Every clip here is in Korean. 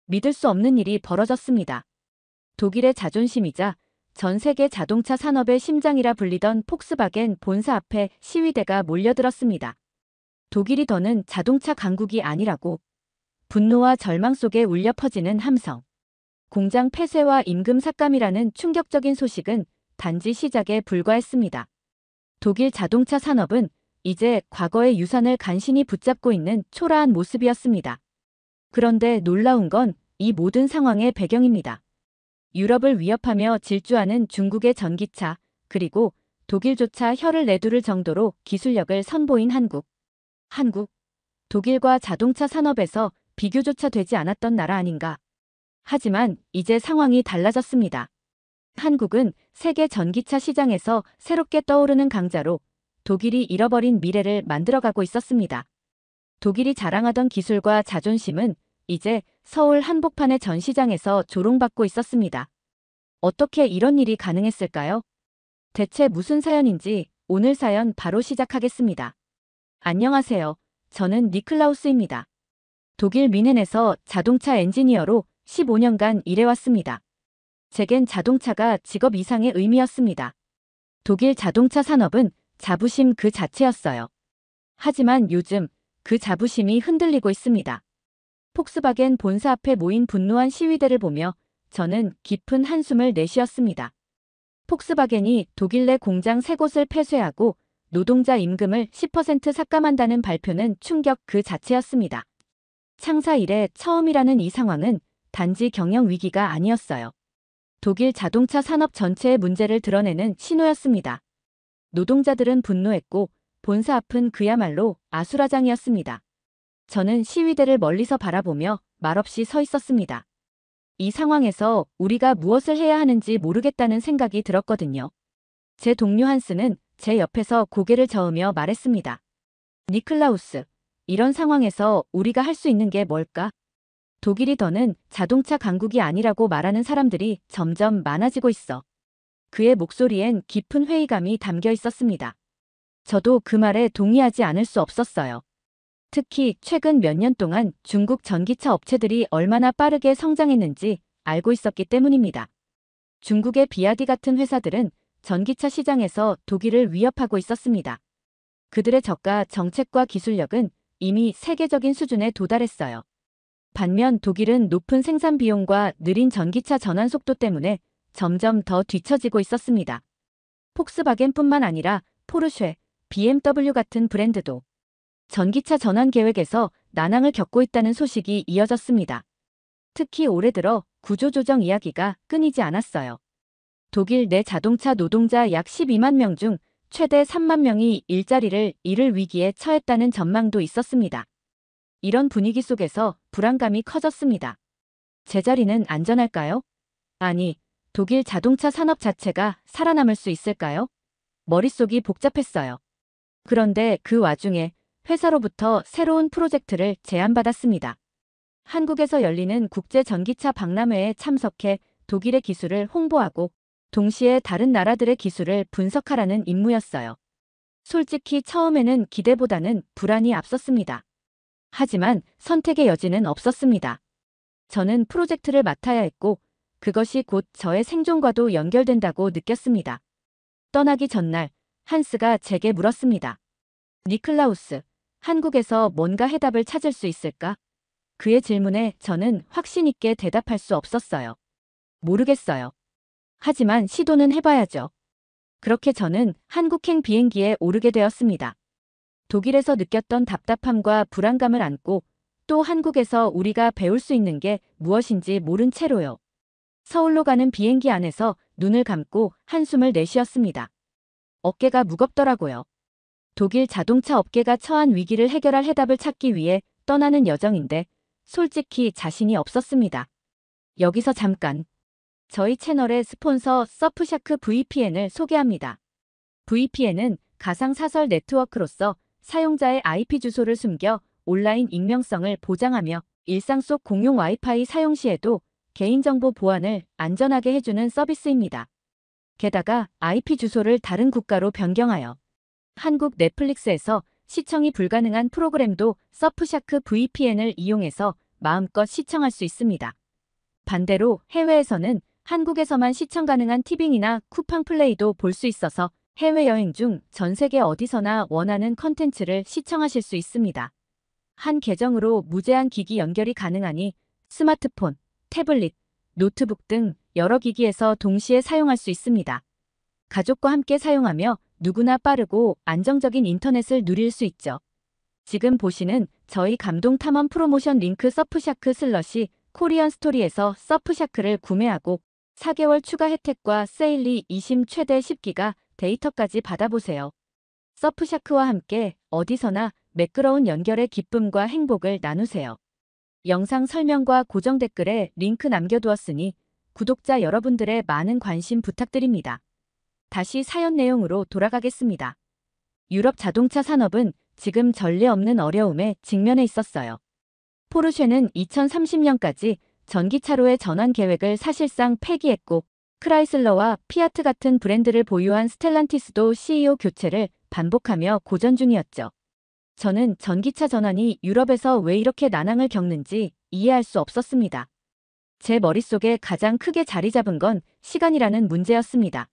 믿을 수 없는 일이 벌어졌습니다. 독일의 자존심이자 전 세계 자동차 산업의 심장이라 불리던 폭스바겐 본사 앞에 시위대가 몰려들었습니다. 독일이 더는 자동차 강국이 아니라고. 분노와 절망 속에 울려 퍼지는 함성. 공장 폐쇄와 임금 삭감이라는 충격적인 소식은 단지 시작에 불과했습니다. 독일 자동차 산업은 이제 과거의 유산을 간신히 붙잡고 있는 초라한 모습이었습니다. 그런데 놀라운 건 이 모든 상황의 배경입니다. 유럽을 위협하며 질주하는 중국의 전기차, 그리고 독일조차 혀를 내두를 정도로 기술력을 선보인 한국. 독일과 자동차 산업에서 비교조차 되지 않았던 나라 아닌가. 하지만 이제 상황이 달라졌습니다. 한국은 세계 전기차 시장에서 새롭게 떠오르는 강자로 독일이 잃어버린 미래를 만들어가고 있었습니다. 독일이 자랑하던 기술과 자존심은 이제 서울 한복판의 전시장에서 조롱받고 있었습니다. 어떻게 이런 일이 가능했을까요? 대체 무슨 사연인지 오늘 사연 바로 시작하겠습니다. 안녕하세요. 저는 니클라우스입니다. 독일 뮌헨에서 자동차 엔지니어로 15년간 일해왔습니다. 제겐 자동차가 직업 이상의 의미였습니다. 독일 자동차 산업은 자부심 그 자체였어요. 하지만 요즘 그 자부심이 흔들리고 있습니다. 폭스바겐 본사 앞에 모인 분노한 시위대를 보며 저는 깊은 한숨을 내쉬었습니다. 폭스바겐이 독일 내 공장 3곳을 폐쇄하고 노동자 임금을 10% 삭감한다는 발표는 충격 그 자체였습니다. 창사 이래 처음이라는 이 상황은 단지 경영 위기가 아니었어요. 독일 자동차 산업 전체의 문제를 드러내는 신호였습니다. 노동자들은 분노했고 본사 앞은 그야말로 아수라장이었습니다. 저는 시위대를 멀리서 바라보며 말없이 서 있었습니다. 이 상황에서 우리가 무엇을 해야 하는지 모르겠다는 생각이 들었거든요. 제 동료 한스는 제 옆에서 고개를 저으며 말했습니다. 니클라우스, 이런 상황에서 우리가 할 수 있는 게 뭘까? 독일이 더는 자동차 강국이 아니라고 말하는 사람들이 점점 많아지고 있어. 그의 목소리엔 깊은 회의감이 담겨 있었습니다. 저도 그 말에 동의하지 않을 수 없었어요. 특히 최근 몇 년 동안 중국 전기차 업체들이 얼마나 빠르게 성장했는지 알고 있었기 때문입니다. 중국의 비아디 같은 회사들은 전기차 시장에서 독일을 위협하고 있었습니다. 그들의 저가 정책과 기술력은 이미 세계적인 수준에 도달했어요. 반면 독일은 높은 생산 비용과 느린 전기차 전환 속도 때문에 점점 더 뒤처지고 있었습니다. 폭스바겐뿐만 아니라 포르쉐, BMW 같은 브랜드도 전기차 전환 계획에서 난항을 겪고 있다는 소식이 이어졌습니다. 특히 올해 들어 구조조정 이야기가 끊이지 않았어요. 독일 내 자동차 노동자 약 12만 명 중 최대 3만 명이 일자리를 잃을 위기에 처했다는 전망도 있었습니다. 이런 분위기 속에서 불안감이 커졌습니다. 제 자리는 안전할까요? 아니, 독일 자동차 산업 자체가 살아남을 수 있을까요? 머릿속이 복잡했어요. 그런데 그 와중에 회사로부터 새로운 프로젝트를 제안받았습니다. 한국에서 열리는 국제 전기차 박람회에 참석해 독일의 기술을 홍보하고 동시에 다른 나라들의 기술을 분석하라는 임무였어요. 솔직히 처음에는 기대보다는 불안이 앞섰습니다. 하지만 선택의 여지는 없었습니다. 저는 프로젝트를 맡아야 했고 그것이 곧 저의 생존과도 연결된다고 느꼈습니다. 떠나기 전날 한스가 제게 물었습니다. 니클라우스, 한국에서 뭔가 해답을 찾을 수 있을까? 그의 질문에 저는 확신 있게 대답할 수 없었어요. 모르겠어요. 하지만 시도는 해봐야죠. 그렇게 저는 한국행 비행기에 오르게 되었습니다. 독일에서 느꼈던 답답함과 불안감을 안고 또 한국에서 우리가 배울 수 있는 게 무엇인지 모른 채로요. 서울로 가는 비행기 안에서 눈을 감고 한숨을 내쉬었습니다. 어깨가 무겁더라고요. 독일 자동차 업계가 처한 위기를 해결할 해답을 찾기 위해 떠나는 여정인데 솔직히 자신이 없었습니다. 여기서 잠깐. 저희 채널의 스폰서 서프샤크 VPN을 소개합니다. VPN은 가상사설 네트워크로서 사용자의 IP 주소를 숨겨 온라인 익명성을 보장하며 일상 속 공용 와이파이 사용 시에도 개인정보 보안을 안전하게 해주는 서비스입니다. 게다가 IP 주소를 다른 국가로 변경하여 한국 넷플릭스에서 시청이 불가능한 프로그램도 서프샤크 VPN을 이용해서 마음껏 시청할 수 있습니다. 반대로 해외에서는 한국에서만 시청 가능한 티빙이나 쿠팡 플레이도 볼 수 있어서 해외여행 중 전 세계 어디서나 원하는 컨텐츠를 시청하실 수 있습니다. 한 계정으로 무제한 기기 연결이 가능하니 스마트폰, 태블릿, 노트북 등 여러 기기에서 동시에 사용할 수 있습니다. 가족과 함께 사용하며 누구나 빠르고 안정적인 인터넷을 누릴 수 있죠. 지금 보시는 저희 감동 탐험 프로모션 링크 서프샤크 슬러시 코리안 스토리에서 서프샤크를 구매하고 4개월 추가 혜택과 세일리 20 최대 10기가 데이터까지 받아보세요. 서프샤크와 함께 어디서나 매끄러운 연결의 기쁨과 행복을 나누세요. 영상 설명과 고정 댓글에 링크 남겨두었으니 구독자 여러분들의 많은 관심 부탁드립니다. 다시 사연 내용으로 돌아가겠습니다. 유럽 자동차 산업은 지금 전례 없는 어려움에 직면해 있었어요. 포르쉐는 2030년까지 전기차로의 전환 계획을 사실상 폐기했고 크라이슬러와 피아트 같은 브랜드를 보유한 스텔란티스도 CEO 교체를 반복하며 고전 중이었죠. 저는 전기차 전환이 유럽에서 왜 이렇게 난항을 겪는지 이해할 수 없었습니다. 제 머릿속에 가장 크게 자리 잡은 건 시간이라는 문제였습니다.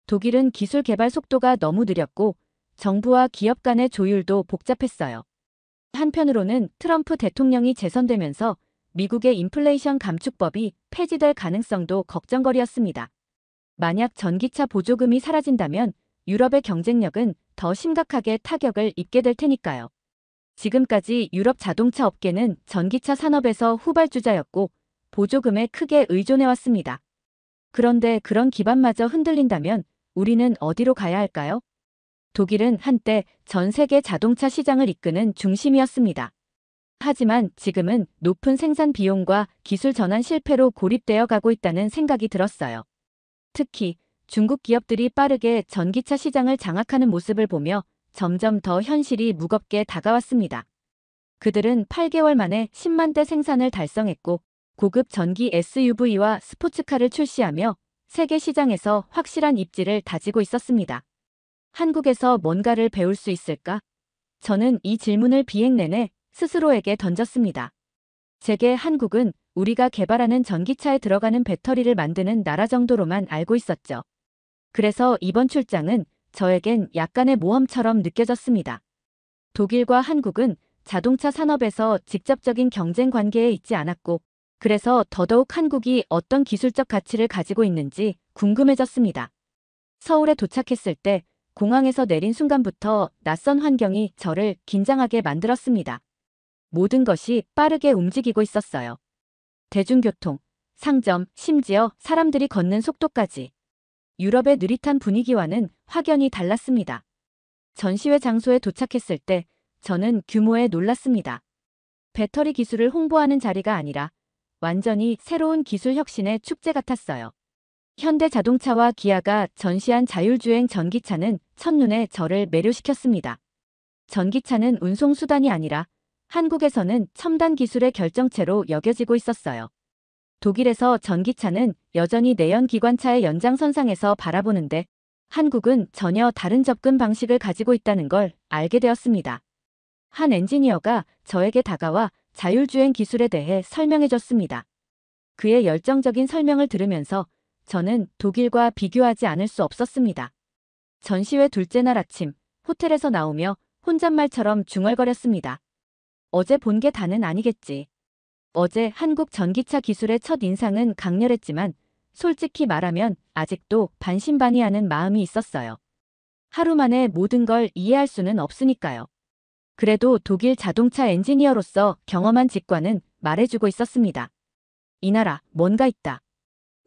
독일은 기술 개발 속도가 너무 느렸고 정부와 기업 간의 조율도 복잡했어요. 한편으로는 트럼프 대통령이 재선되면서 미국의 인플레이션 감축법이 폐지될 가능성도 걱정거리였습니다. 만약 전기차 보조금이 사라진다면 유럽의 경쟁력은 더 심각하게 타격을 입게 될 테니까요. 지금까지 유럽 자동차 업계는 전기차 산업에서 후발주자였고 보조금에 크게 의존해왔습니다. 그런데 그런 기반마저 흔들린다면 우리는 어디로 가야 할까요? 독일은 한때 전 세계 자동차 시장을 이끄는 중심이었습니다. 하지만 지금은 높은 생산 비용과 기술 전환 실패로 고립되어 가고 있다는 생각이 들었어요. 특히 중국 기업들이 빠르게 전기차 시장을 장악하는 모습을 보며 점점 더 현실이 무겁게 다가왔습니다. 그들은 8개월 만에 10만 대 생산을 달성했고 고급 전기 SUV와 스포츠카를 출시하며 세계 시장에서 확실한 입지를 다지고 있었습니다. 한국에서 뭔가를 배울 수 있을까? 저는 이 질문을 비행 내내 스스로에게 던졌습니다. 제게 한국은 우리가 개발하는 전기차에 들어가는 배터리를 만드는 나라 정도로만 알고 있었죠. 그래서 이번 출장은 저에겐 약간의 모험처럼 느껴졌습니다. 독일과 한국은 자동차 산업에서 직접적인 경쟁 관계에 있지 않았고, 그래서 더더욱 한국이 어떤 기술적 가치를 가지고 있는지 궁금해졌습니다. 서울에 도착했을 때 공항에서 내린 순간부터 낯선 환경이 저를 긴장하게 만들었습니다. 모든 것이 빠르게 움직이고 있었어요. 대중교통, 상점, 심지어 사람들이 걷는 속도까지. 유럽의 느릿한 분위기와는 확연히 달랐습니다. 전시회 장소에 도착했을 때 저는 규모에 놀랐습니다. 배터리 기술을 홍보하는 자리가 아니라 완전히 새로운 기술 혁신의 축제 같았어요. 현대자동차와 기아가 전시한 자율주행 전기차는 첫눈에 저를 매료시켰습니다. 전기차는 운송수단이 아니라 한국에서는 첨단 기술의 결정체로 여겨지고 있었어요. 독일에서 전기차는 여전히 내연기관차의 연장선상에서 바라보는데 한국은 전혀 다른 접근 방식을 가지고 있다는 걸 알게 되었습니다. 한 엔지니어가 저에게 다가와 자율주행 기술에 대해 설명해줬습니다. 그의 열정적인 설명을 들으면서 저는 독일과 비교하지 않을 수 없었습니다. 전시회 둘째 날 아침, 호텔에서 나오며 혼잣말처럼 중얼거렸습니다. 어제 본 게 다는 아니겠지. 어제 한국 전기차 기술의 첫 인상은 강렬했지만 솔직히 말하면 아직도 반신반의하는 마음이 있었어요. 하루 만에 모든 걸 이해할 수는 없으니까요. 그래도 독일 자동차 엔지니어로서 경험한 직관은 말해주고 있었습니다. 이 나라 뭔가 있다.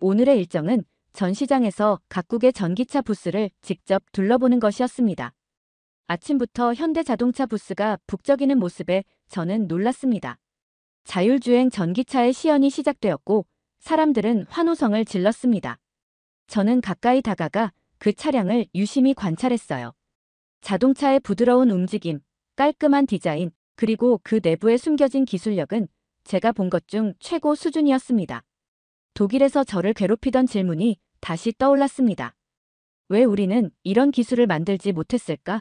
오늘의 일정은 전시장에서 각국의 전기차 부스를 직접 둘러보는 것이었습니다. 아침부터 현대자동차 부스가 북적이는 모습에 저는 놀랐습니다. 자율주행 전기차의 시연이 시작되었고 사람들은 환호성을 질렀습니다. 저는 가까이 다가가 그 차량을 유심히 관찰했어요. 자동차의 부드러운 움직임, 깔끔한 디자인, 그리고 그 내부에 숨겨진 기술력은 제가 본 것 중 최고 수준이었습니다. 독일에서 저를 괴롭히던 질문이 다시 떠올랐습니다. 왜 우리는 이런 기술을 만들지 못했을까?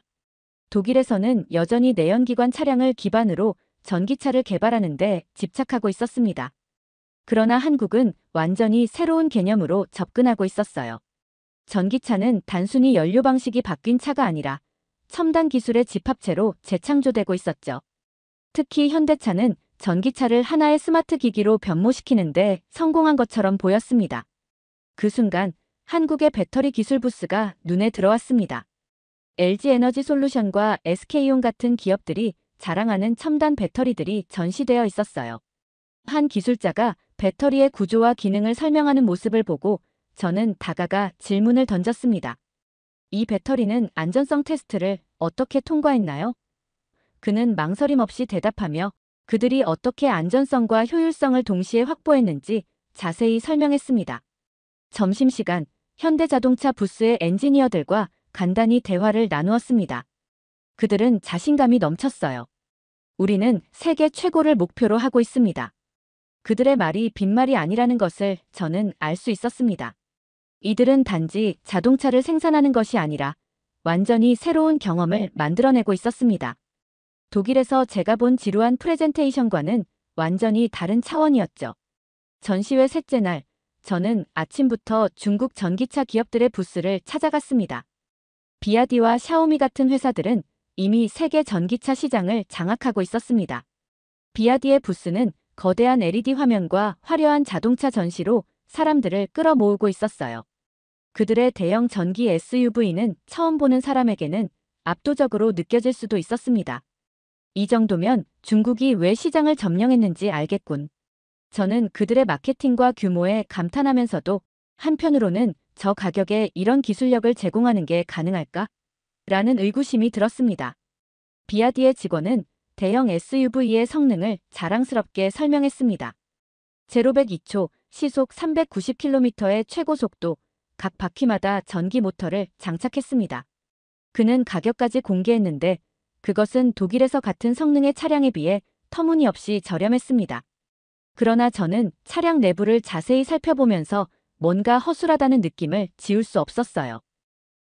독일에서는 여전히 내연기관 차량을 기반으로 전기차를 개발하는 데 집착하고 있었습니다. 그러나 한국은 완전히 새로운 개념으로 접근하고 있었어요. 전기차는 단순히 연료 방식이 바뀐 차가 아니라 첨단 기술의 집합체로 재창조되고 있었죠. 특히 현대차는 전기차를 하나의 스마트 기기로 변모시키는데 성공한 것처럼 보였습니다. 그 순간 한국의 배터리 기술 부스가 눈에 들어왔습니다. LG 에너지 솔루션과 SK온 같은 기업들이 자랑하는 첨단 배터리들이 전시되어 있었어요. 한 기술자가 배터리의 구조와 기능을 설명하는 모습을 보고 저는 다가가 질문을 던졌습니다. 이 배터리는 안전성 테스트를 어떻게 통과했나요? 그는 망설임 없이 대답하며 그들이 어떻게 안전성과 효율성을 동시에 확보했는지 자세히 설명했습니다. 점심시간, 현대자동차 부스의 엔지니어들과 간단히 대화를 나누었습니다. 그들은 자신감이 넘쳤어요. 우리는 세계 최고를 목표로 하고 있습니다. 그들의 말이 빈말이 아니라는 것을 저는 알 수 있었습니다. 이들은 단지 자동차를 생산하는 것이 아니라 완전히 새로운 경험을 만들어내고 있었습니다. 독일에서 제가 본 지루한 프레젠테이션과는 완전히 다른 차원이었죠. 전시회 셋째 날, 저는 아침부터 중국 전기차 기업들의 부스를 찾아갔습니다. 비아디와 샤오미 같은 회사들은 이미 세계 전기차 시장을 장악하고 있었습니다. 비아디의 부스는 거대한 LED 화면과 화려한 자동차 전시로 사람들을 끌어모으고 있었어요. 그들의 대형 전기 SUV는 처음 보는 사람에게는 압도적으로 느껴질 수도 있었습니다. 이 정도면 중국이 왜 시장을 점령했는지 알겠군. 저는 그들의 마케팅과 규모에 감탄하면서도 한편으로는 저 가격에 이런 기술력을 제공하는 게 가능할까? 라는 의구심이 들었습니다. 비아디의 직원은 대형 SUV의 성능을 자랑스럽게 설명했습니다. 제로백 2초, 시속 390km의 최고 속도, 각 바퀴마다 전기 모터를 장착했습니다. 그는 가격까지 공개했는데 그것은 독일에서 같은 성능의 차량에 비해 터무니없이 저렴했습니다. 그러나 저는 차량 내부를 자세히 살펴보면서 뭔가 허술하다는 느낌을 지울 수 없었어요.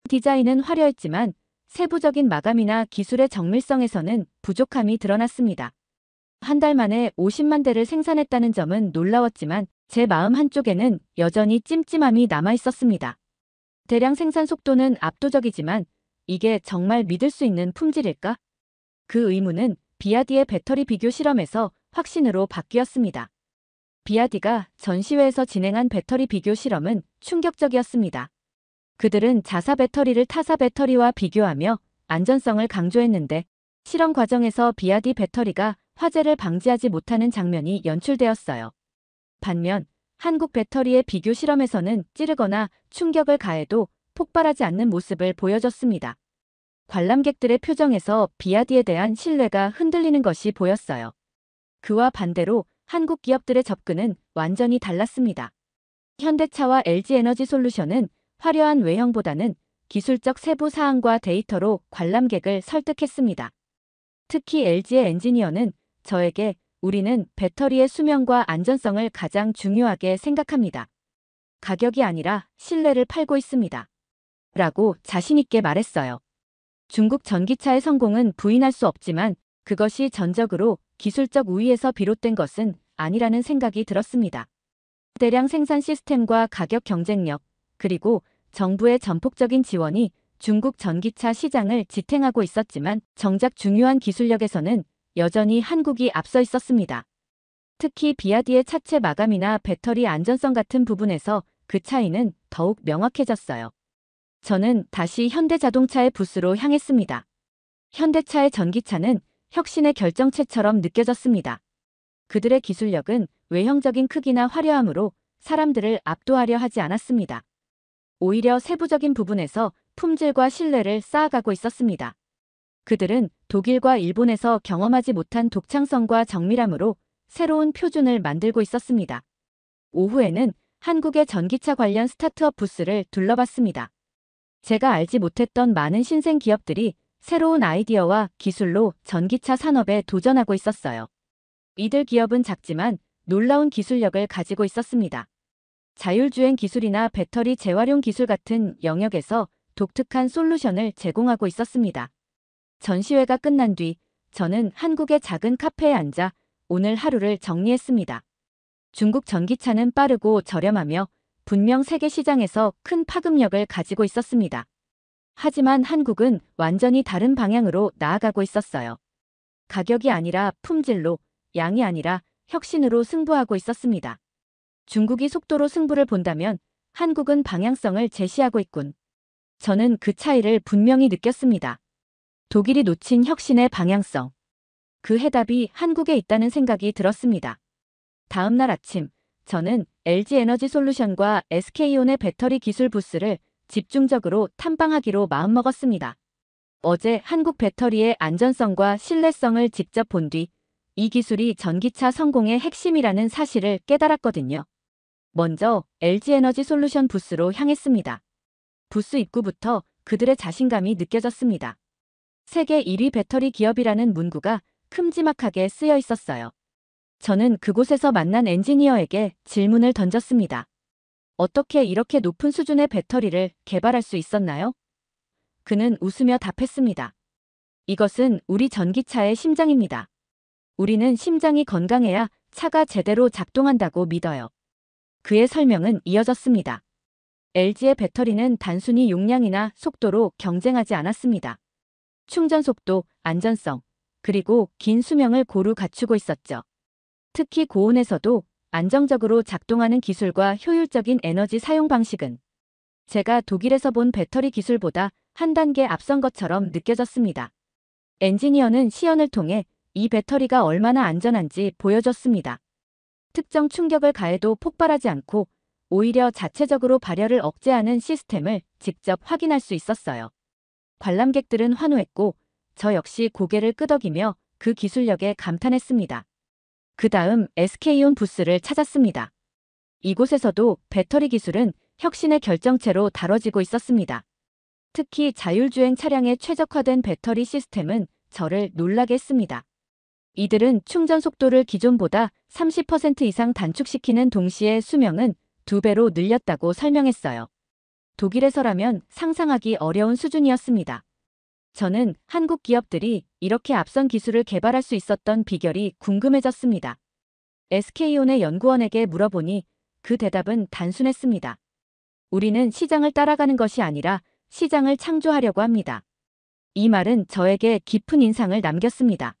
디자인은 화려했지만 세부적인 마감이나 기술의 정밀성에서는 부족함이 드러났습니다. 한 달 만에 50만 대를 생산했다는 점은 놀라웠지만 제 마음 한쪽에는 여전히 찜찜함이 남아 있었습니다. 대량 생산 속도는 압도적이지만 이게 정말 믿을 수 있는 품질일까? 그 의문은 비아디의 배터리 비교 실험에서 확신으로 바뀌었습니다. 비아디가 전시회에서 진행한 배터리 비교 실험은 충격적이었습니다. 그들은 자사 배터리를 타사 배터리와 비교하며 안전성을 강조했는데 실험 과정에서 비아디 배터리가 화재를 방지하지 못하는 장면이 연출되었어요. 반면 한국 배터리의 비교 실험에서는 찌르거나 충격을 가해도 폭발하지 않는 모습을 보여줬습니다. 관람객들의 표정에서 비아디에 대한 신뢰가 흔들리는 것이 보였어요. 그와 반대로 한국 기업들의 접근은 완전히 달랐습니다. 현대차와 LG 에너지 솔루션은 화려한 외형보다는 기술적 세부 사항과 데이터로 관람객을 설득했습니다. 특히 LG의 엔지니어는 저에게 우리는 배터리의 수명과 안전성을 가장 중요하게 생각합니다. 가격이 아니라 신뢰를 팔고 있습니다. 라고 자신있게 말했어요. 중국 전기차의 성공은 부인할 수 없지만 그것이 전적으로 기술적 우위에서 비롯된 것은 아니라는 생각이 들었습니다. 대량 생산 시스템과 가격 경쟁력, 그리고 정부의 전폭적인 지원이 중국 전기차 시장을 지탱하고 있었지만 정작 중요한 기술력에서는 여전히 한국이 앞서 있었습니다. 특히 비아디의 차체 마감이나 배터리 안전성 같은 부분에서 그 차이는 더욱 명확해졌어요. 저는 다시 현대자동차의 부스로 향했습니다. 현대차의 전기차는 혁신의 결정체처럼 느껴졌습니다. 그들의 기술력은 외형적인 크기나 화려함으로 사람들을 압도하려 하지 않았습니다. 오히려 세부적인 부분에서 품질과 신뢰를 쌓아가고 있었습니다. 그들은 독일과 일본에서 경험하지 못한 독창성과 정밀함으로 새로운 표준을 만들고 있었습니다. 오후에는 한국의 전기차 관련 스타트업 부스를 둘러봤습니다. 제가 알지 못했던 많은 신생 기업들이 새로운 아이디어와 기술로 전기차 산업에 도전하고 있었어요. 이들 기업은 작지만 놀라운 기술력을 가지고 있었습니다. 자율주행 기술이나 배터리 재활용 기술 같은 영역에서 독특한 솔루션을 제공하고 있었습니다. 전시회가 끝난 뒤 저는 한국의 작은 카페에 앉아 오늘 하루를 정리했습니다. 중국 전기차는 빠르고 저렴하며 분명 세계 시장에서 큰 파급력을 가지고 있었습니다. 하지만 한국은 완전히 다른 방향으로 나아가고 있었어요. 가격이 아니라 품질로, 양이 아니라 혁신으로 승부하고 있었습니다. 중국이 속도로 승부를 본다면 한국은 방향성을 제시하고 있군. 저는 그 차이를 분명히 느꼈습니다. 독일이 놓친 혁신의 방향성. 그 해답이 한국에 있다는 생각이 들었습니다. 다음 날 아침, 저는 LG 에너지 솔루션과 SK온의 배터리 기술 부스를 집중적으로 탐방하기로 마음먹었습니다. 어제 한국 배터리의 안전성과 신뢰성을 직접 본 뒤 이 기술이 전기차 성공의 핵심이라는 사실을 깨달았거든요. 먼저 LG 에너지 솔루션 부스로 향했습니다. 부스 입구부터 그들의 자신감이 느껴졌습니다. 세계 1위 배터리 기업이라는 문구가 큼지막하게 쓰여 있었어요. 저는 그곳에서 만난 엔지니어에게 질문을 던졌습니다. 어떻게 이렇게 높은 수준의 배터리를 개발할 수 있었나요? 그는 웃으며 답했습니다. 이것은 우리 전기차의 심장입니다. 우리는 심장이 건강해야 차가 제대로 작동한다고 믿어요. 그의 설명은 이어졌습니다. LG의 배터리는 단순히 용량이나 속도로 경쟁하지 않았습니다. 충전 속도, 안전성, 그리고 긴 수명을 고루 갖추고 있었죠. 특히 고온에서도 안정적으로 작동하는 기술과 효율적인 에너지 사용 방식은 제가 독일에서 본 배터리 기술보다 한 단계 앞선 것처럼 느껴졌습니다. 엔지니어는 시연을 통해 이 배터리가 얼마나 안전한지 보여줬습니다. 특정 충격을 가해도 폭발하지 않고 오히려 자체적으로 발열을 억제하는 시스템을 직접 확인할 수 있었어요. 관람객들은 환호했고 저 역시 고개를 끄덕이며 그 기술력에 감탄했습니다. 그 다음 SK온 부스를 찾았습니다. 이곳에서도 배터리 기술은 혁신의 결정체로 다뤄지고 있었습니다. 특히 자율주행 차량에 최적화된 배터리 시스템은 저를 놀라게 했습니다. 이들은 충전 속도를 기존보다 30% 이상 단축시키는 동시에 수명은 2배로 늘렸다고 설명했어요. 독일에서라면 상상하기 어려운 수준이었습니다. 저는 한국 기업들이 이렇게 앞선 기술을 개발할 수 있었던 비결이 궁금해졌습니다. SK온의 연구원에게 물어보니 그 대답은 단순했습니다. 우리는 시장을 따라가는 것이 아니라 시장을 창조하려고 합니다. 이 말은 저에게 깊은 인상을 남겼습니다.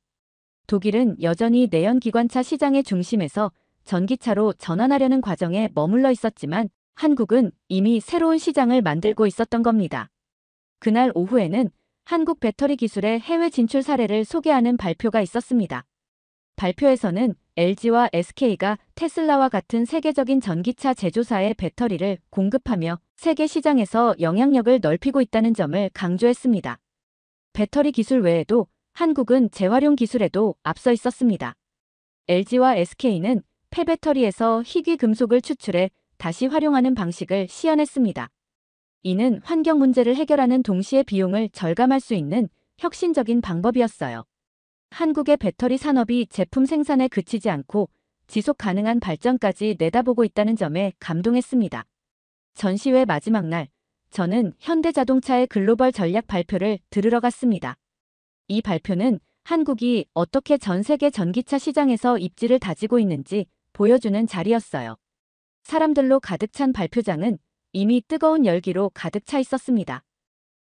독일은 여전히 내연기관차 시장의 중심에서 전기차로 전환하려는 과정에 머물러 있었지만 한국은 이미 새로운 시장을 만들고 있었던 겁니다. 그날 오후에는 한국 배터리 기술의 해외 진출 사례를 소개하는 발표가 있었습니다. 발표에서는 LG와 SK가 테슬라와 같은 세계적인 전기차 제조사의 배터리를 공급하며 세계 시장에서 영향력을 넓히고 있다는 점을 강조했습니다. 배터리 기술 외에도 한국은 재활용 기술에도 앞서 있었습니다. LG와 SK는 폐배터리에서 희귀 금속을 추출해 다시 활용하는 방식을 시연했습니다. 이는 환경 문제를 해결하는 동시에 비용을 절감할 수 있는 혁신적인 방법이었어요. 한국의 배터리 산업이 제품 생산에 그치지 않고 지속 가능한 발전까지 내다보고 있다는 점에 감동했습니다. 전시회 마지막 날, 저는 현대자동차의 글로벌 전략 발표를 들으러 갔습니다. 이 발표는 한국이 어떻게 전 세계 전기차 시장에서 입지를 다지고 있는지 보여주는 자리였어요. 사람들로 가득 찬 발표장은 이미 뜨거운 열기로 가득 차 있었습니다.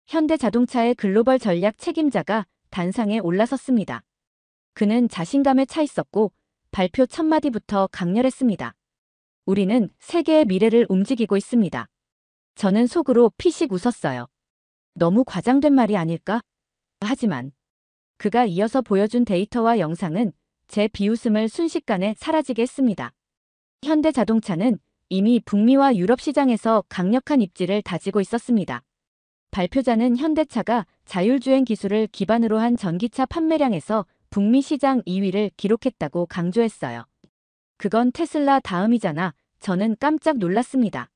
현대자동차의 글로벌 전략 책임자가 단상에 올라섰습니다. 그는 자신감에 차 있었고 발표 첫 마디부터 강렬했습니다. 우리는 세계의 미래를 움직이고 있습니다. 저는 속으로 피식 웃었어요. 너무 과장된 말이 아닐까? 하지만 그가 이어서 보여준 데이터와 영상은 제 비웃음을 순식간에 사라지게 했습니다. 현대자동차는 이미 북미와 유럽 시장에서 강력한 입지를 다지고 있었습니다. 발표자는 현대차가 자율주행 기술을 기반으로 한 전기차 판매량에서 북미 시장 2위를 기록했다고 강조했어요. 그건 테슬라 다음이잖아. 저는 깜짝 놀랐습니다.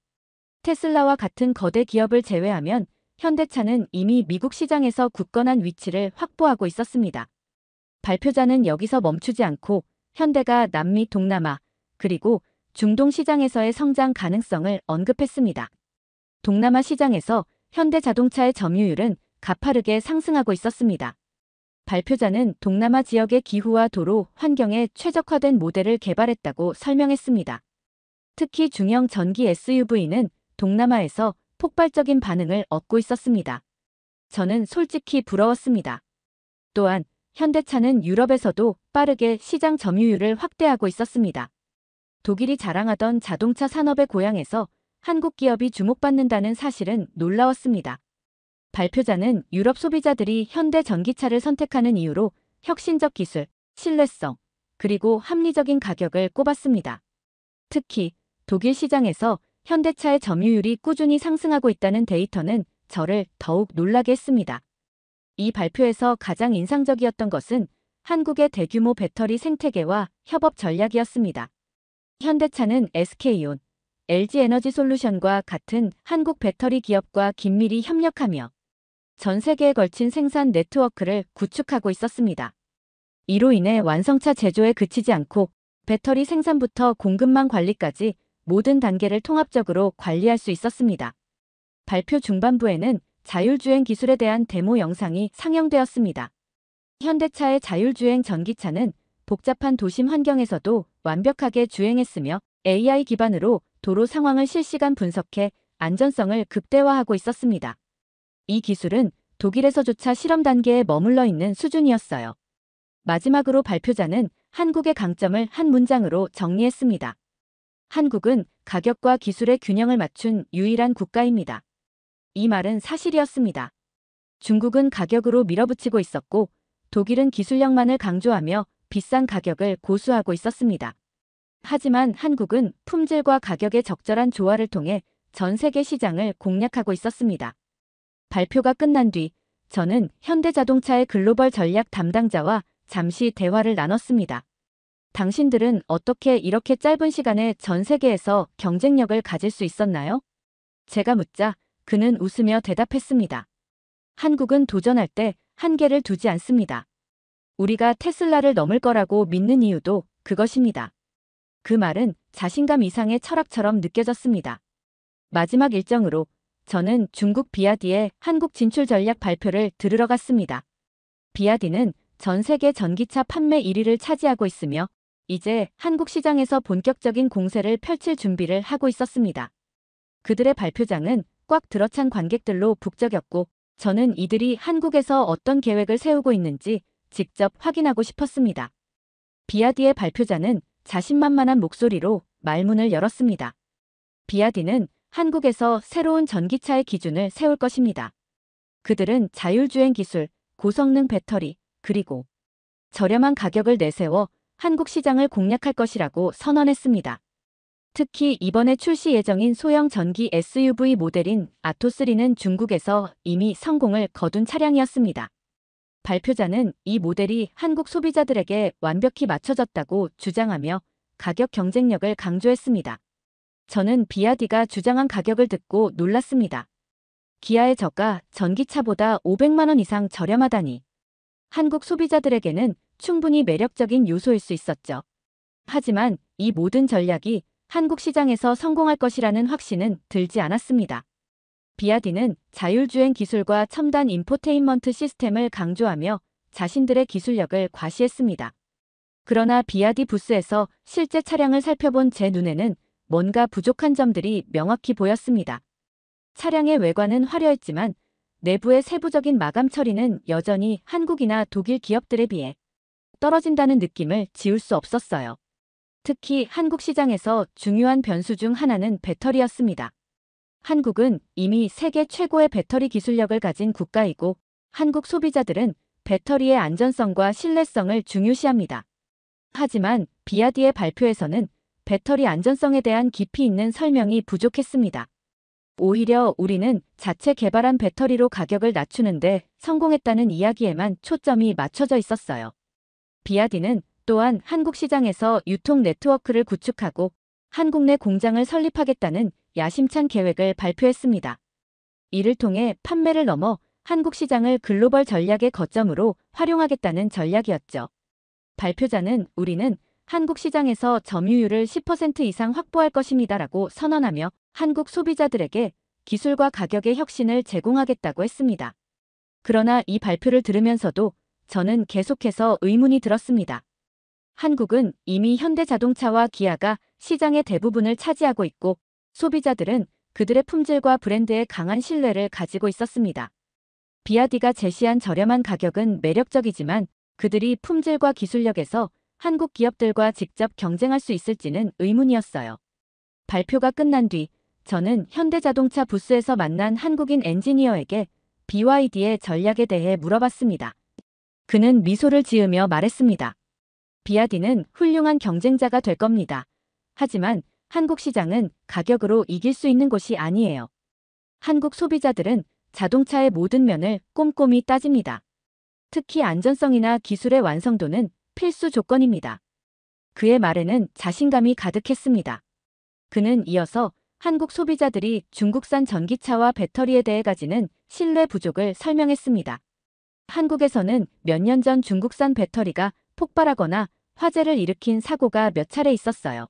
테슬라와 같은 거대 기업을 제외하면 현대차는 이미 미국 시장에서 굳건한 위치를 확보하고 있었습니다. 발표자는 여기서 멈추지 않고 현대가 남미, 동남아, 그리고 중동 시장에서의 성장 가능성을 언급했습니다. 동남아 시장에서 현대자동차의 점유율은 가파르게 상승하고 있었습니다. 발표자는 동남아 지역의 기후와 도로, 환경에 최적화된 모델을 개발했다고 설명했습니다. 특히 중형 전기 SUV는 동남아에서 폭발적인 반응을 얻고 있었습니다. 저는 솔직히 부러웠습니다. 또한 현대차는 유럽에서도 빠르게 시장 점유율을 확대하고 있었습니다. 독일이 자랑하던 자동차 산업의 고향에서 한국 기업이 주목받는다는 사실은 놀라웠습니다. 발표자는 유럽 소비자들이 현대 전기차를 선택하는 이유로 혁신적 기술, 신뢰성, 그리고 합리적인 가격을 꼽았습니다. 특히 독일 시장에서 현대차의 점유율이 꾸준히 상승하고 있다는 데이터는 저를 더욱 놀라게 했습니다. 이 발표에서 가장 인상적이었던 것은 한국의 대규모 배터리 생태계와 협업 전략이었습니다. 현대차는 SK온, LG에너지솔루션과 같은 한국 배터리 기업과 긴밀히 협력하며 전 세계에 걸친 생산 네트워크를 구축하고 있었습니다. 이로 인해 완성차 제조에 그치지 않고 배터리 생산부터 공급망 관리까지 모든 단계를 통합적으로 관리할 수 있었습니다. 발표 중반부에는 자율주행 기술에 대한 데모 영상이 상영되었습니다. 현대차의 자율주행 전기차는 복잡한 도심 환경에서도 완벽하게 주행했으며 AI 기반으로 도로 상황을 실시간 분석해 안전성을 극대화하고 있었습니다. 이 기술은 독일에서조차 실험 단계에 머물러 있는 수준이었어요. 마지막으로 발표자는 한국의 강점을 한 문장으로 정리했습니다. 한국은 가격과 기술의 균형을 맞춘 유일한 국가입니다. 이 말은 사실이었습니다. 중국은 가격으로 밀어붙이고 있었고 독일은 기술력만을 강조하며 비싼 가격을 고수하고 있었습니다. 하지만 한국은 품질과 가격의 적절한 조화를 통해 전 세계 시장을 공략하고 있었습니다. 발표가 끝난 뒤 저는 현대자동차의 글로벌 전략 담당자와 잠시 대화를 나눴습니다. 당신들은 어떻게 이렇게 짧은 시간에 전 세계에서 경쟁력을 가질 수 있었나요? 제가 묻자 그는 웃으며 대답했습니다. 한국은 도전할 때 한계를 두지 않습니다. 우리가 테슬라를 넘을 거라고 믿는 이유도 그것입니다. 그 말은 자신감 이상의 철학처럼 느껴졌습니다. 마지막 일정으로 저는 중국 비아디의 한국 진출 전략 발표를 들으러 갔습니다. 비아디는 전 세계 전기차 판매 1위를 차지하고 있으며 이제 한국 시장에서 본격적인 공세를 펼칠 준비를 하고 있었습니다. 그들의 발표장은 꽉 들어찬 관객들로 북적였고 저는 이들이 한국에서 어떤 계획을 세우고 있는지 직접 확인하고 싶었습니다. 비아디의 발표자는 자신만만한 목소리로 말문을 열었습니다. 비아디는 한국에서 새로운 전기차의 기준을 세울 것입니다. 그들은 자율주행 기술, 고성능 배터리, 그리고 저렴한 가격을 내세워 한국 시장을 공략할 것이라고 선언했습니다. 특히 이번에 출시 예정인 소형 전기 SUV 모델인 아토3는 중국에서 이미 성공을 거둔 차량이었습니다. 발표자는 이 모델이 한국 소비자들에게 완벽히 맞춰졌다고 주장하며 가격 경쟁력을 강조했습니다. 저는 비아디가 주장한 가격을 듣고 놀랐습니다. 기아의 저가 전기차보다 500만 원 이상 저렴하다니. 한국 소비자들에게는 충분히 매력적인 요소일 수 있었죠. 하지만 이 모든 전략이 한국 시장에서 성공할 것이라는 확신은 들지 않았습니다. 비아디는 자율주행 기술과 첨단 인포테인먼트 시스템을 강조하며 자신들의 기술력을 과시했습니다. 그러나 비아디 부스에서 실제 차량을 살펴본 제 눈에는 뭔가 부족한 점들이 명확히 보였습니다. 차량의 외관은 화려했지만 내부의 세부적인 마감 처리는 여전히 한국이나 독일 기업들에 비해 떨어진다는 느낌을 지울 수 없었어요. 특히 한국 시장에서 중요한 변수 중 하나는 배터리였습니다. 한국은 이미 세계 최고의 배터리 기술력을 가진 국가이고 한국 소비자들은 배터리의 안전성과 신뢰성을 중요시합니다. 하지만 비아디의 발표에서는 배터리 안전성에 대한 깊이 있는 설명이 부족했습니다. 오히려 우리는 자체 개발한 배터리로 가격을 낮추는데 성공했다는 이야기에만 초점이 맞춰져 있었어요. 비아디는 또한 한국 시장에서 유통 네트워크를 구축하고 한국 내 공장을 설립하겠다는 야심찬 계획을 발표했습니다. 이를 통해 판매를 넘어 한국 시장을 글로벌 전략의 거점으로 활용하겠다는 전략이었죠. 발표자는 우리는 한국 시장에서 점유율을 10% 이상 확보할 것입니다라고 선언하며 한국 소비자들에게 기술과 가격의 혁신을 제공하겠다고 했습니다. 그러나 이 발표를 들으면서도 저는 계속해서 의문이 들었습니다. 한국은 이미 현대자동차와 기아가 시장의 대부분을 차지하고 있고 소비자들은 그들의 품질과 브랜드에 강한 신뢰를 가지고 있었습니다. 비아디가 제시한 저렴한 가격은 매력적이지만 그들이 품질과 기술력에서 한국 기업들과 직접 경쟁할 수 있을지는 의문이었어요. 발표가 끝난 뒤 저는 현대자동차 부스에서 만난 한국인 엔지니어에게 BYD의 전략에 대해 물어봤습니다. 그는 미소를 지으며 말했습니다. 비아디는 훌륭한 경쟁자가 될 겁니다. 하지만 한국 시장은 가격으로 이길 수 있는 곳이 아니에요. 한국 소비자들은 자동차의 모든 면을 꼼꼼히 따집니다. 특히 안전성이나 기술의 완성도는 필수 조건입니다. 그의 말에는 자신감이 가득했습니다. 그는 이어서 한국 소비자들이 중국산 전기차와 배터리에 대해 가지는 신뢰 부족을 설명했습니다. 한국에서는 몇 년 전 중국산 배터리가 폭발하거나 화재를 일으킨 사고가 몇 차례 있었어요.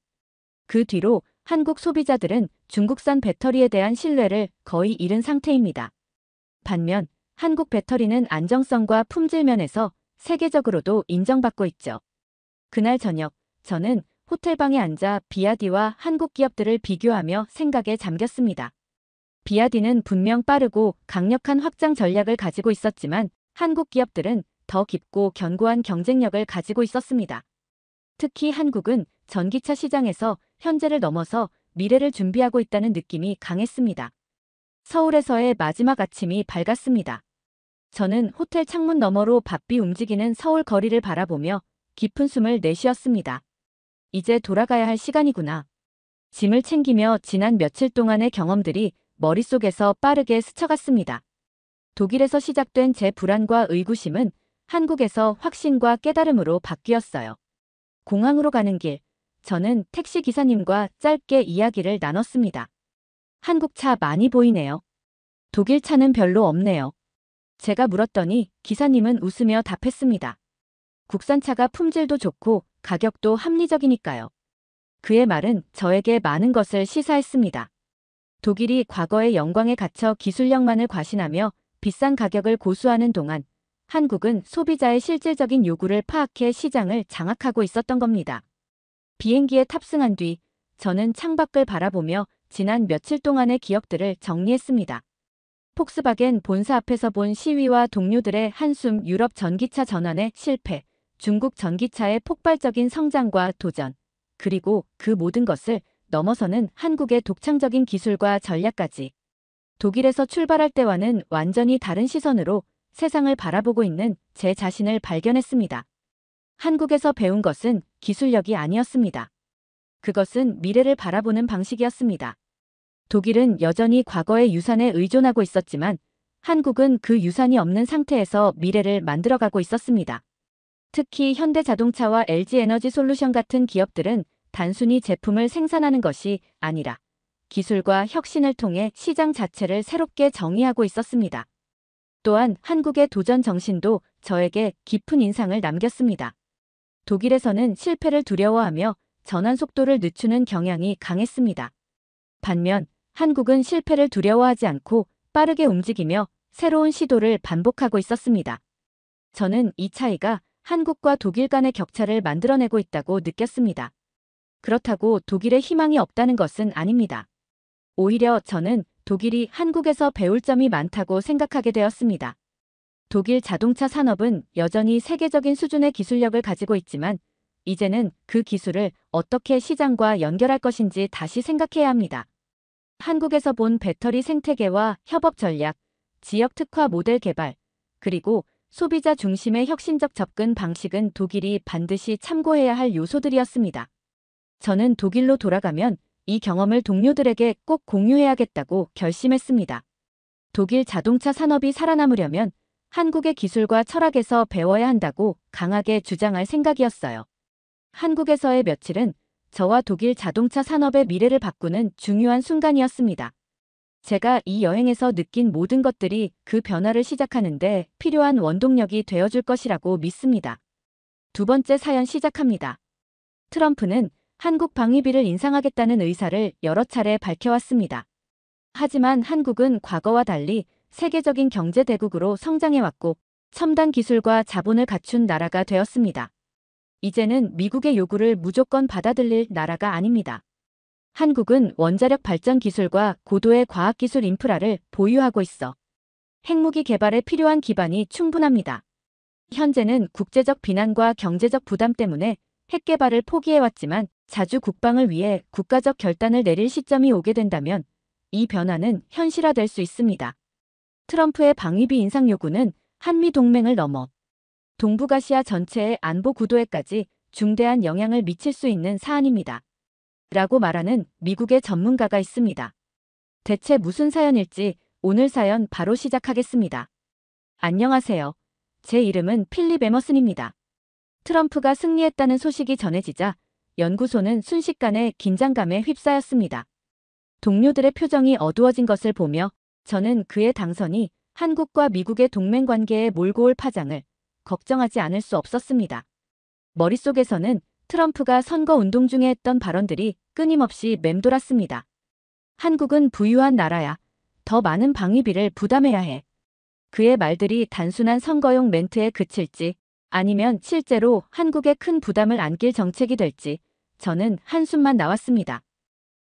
그 뒤로 한국 소비자들은 중국산 배터리에 대한 신뢰를 거의 잃은 상태입니다. 반면 한국 배터리는 안정성과 품질 면에서 세계적으로도 인정받고 있죠. 그날 저녁, 저는 호텔방에 앉아 비아디와 한국 기업들을 비교하며 생각에 잠겼습니다. 비아디는 분명 빠르고 강력한 확장 전략을 가지고 있었지만 한국 기업들은 더 깊고 견고한 경쟁력을 가지고 있었습니다. 특히 한국은 전기차 시장에서 현재를 넘어서 미래를 준비하고 있다는 느낌이 강했습니다. 서울에서의 마지막 아침이 밝았습니다. 저는 호텔 창문 너머로 바삐 움직이는 서울 거리를 바라보며 깊은 숨을 내쉬었습니다. 이제 돌아가야 할 시간이구나. 짐을 챙기며 지난 며칠 동안의 경험들이 머릿속에서 빠르게 스쳐갔습니다. 독일에서 시작된 제 불안과 의구심은 한국에서 확신과 깨달음으로 바뀌었어요. 공항으로 가는 길, 저는 택시 기사님과 짧게 이야기를 나눴습니다. 한국 차 많이 보이네요. 독일 차는 별로 없네요. 제가 물었더니 기사님은 웃으며 답했습니다. 국산차가 품질도 좋고 가격도 합리적이니까요. 그의 말은 저에게 많은 것을 시사했습니다. 독일이 과거의 영광에 갇혀 기술력만을 과신하며 비싼 가격을 고수하는 동안 한국은 소비자의 실질적인 요구를 파악해 시장을 장악하고 있었던 겁니다. 비행기에 탑승한 뒤 저는 창밖을 바라보며 지난 며칠 동안의 기억들을 정리했습니다. 폭스바겐 본사 앞에서 본 시위와 동료들의 한숨, 유럽 전기차 전환의 실패, 중국 전기차의 폭발적인 성장과 도전, 그리고 그 모든 것을 넘어서는 한국의 독창적인 기술과 전략까지. 독일에서 출발할 때와는 완전히 다른 시선으로 세상을 바라보고 있는 제 자신을 발견했습니다. 한국에서 배운 것은 기술력이 아니었습니다. 그것은 미래를 바라보는 방식이었습니다. 독일은 여전히 과거의 유산에 의존하고 있었지만 한국은 그 유산이 없는 상태에서 미래를 만들어가고 있었습니다. 특히 현대자동차와 LG에너지솔루션 같은 기업들은 단순히 제품을 생산하는 것이 아니라 기술과 혁신을 통해 시장 자체를 새롭게 정의하고 있었습니다. 또한 한국의 도전 정신도 저에게 깊은 인상을 남겼습니다. 독일에서는 실패를 두려워하며 전환 속도를 늦추는 경향이 강했습니다. 반면 한국은 실패를 두려워하지 않고 빠르게 움직이며 새로운 시도를 반복하고 있었습니다. 저는 이 차이가 한국과 독일 간의 격차를 만들어내고 있다고 느꼈습니다. 그렇다고 독일에 희망이 없다는 것은 아닙니다. 오히려 저는 독일이 한국에서 배울 점이 많다고 생각하게 되었습니다. 독일 자동차 산업은 여전히 세계적인 수준의 기술력을 가지고 있지만 이제는 그 기술을 어떻게 시장과 연결할 것인지 다시 생각해야 합니다. 한국에서 본 배터리 생태계와 협업 전략, 지역 특화 모델 개발, 그리고 소비자 중심의 혁신적 접근 방식은 독일이 반드시 참고해야 할 요소들이었습니다. 저는 독일로 돌아가면 이 경험을 동료들에게 꼭 공유해야겠다고 결심했습니다. 독일 자동차 산업이 살아남으려면 한국의 기술과 철학에서 배워야 한다고 강하게 주장할 생각이었어요. 한국에서의 며칠은 저와 독일 자동차 산업의 미래를 바꾸는 중요한 순간이었습니다. 제가 이 여행에서 느낀 모든 것들이 그 변화를 시작하는데 필요한 원동력이 되어줄 것이라고 믿습니다. 두 번째 사연 시작합니다. 트럼프는 한국 방위비를 인상하겠다는 의사를 여러 차례 밝혀왔습니다. 하지만 한국은 과거와 달리 세계적인 경제 대국으로 성장해왔고 첨단 기술과 자본을 갖춘 나라가 되었습니다. 이제는 미국의 요구를 무조건 받아들일 나라가 아닙니다. 한국은 원자력 발전 기술과 고도의 과학기술 인프라를 보유하고 있어 핵무기 개발에 필요한 기반이 충분합니다. 현재는 국제적 비난과 경제적 부담 때문에 핵 개발을 포기해왔지만 자주 국방을 위해 국가적 결단을 내릴 시점이 오게 된다면 이 변화는 현실화될 수 있습니다. 트럼프의 방위비 인상 요구는 한미 동맹을 넘어 동북아시아 전체의 안보 구도에까지 중대한 영향을 미칠 수 있는 사안입니다. 라고 말하는 미국의 전문가가 있습니다. 대체 무슨 사연일지 오늘 사연 바로 시작하겠습니다. 안녕하세요. 제 이름은 필립 에머슨입니다. 트럼프가 승리했다는 소식이 전해지자 연구소는 순식간에 긴장감에 휩싸였습니다. 동료들의 표정이 어두워진 것을 보며 저는 그의 당선이 한국과 미국의 동맹 관계에 몰고 올 파장을 걱정하지 않을 수 없었습니다. 머릿속에서는 트럼프가 선거 운동 중에 했던 발언들이 끊임없이 맴돌았습니다. 한국은 부유한 나라야. 더 많은 방위비를 부담해야 해. 그의 말들이 단순한 선거용 멘트에 그칠지 아니면 실제로 한국에 큰 부담을 안길 정책이 될지 저는 한숨만 나왔습니다.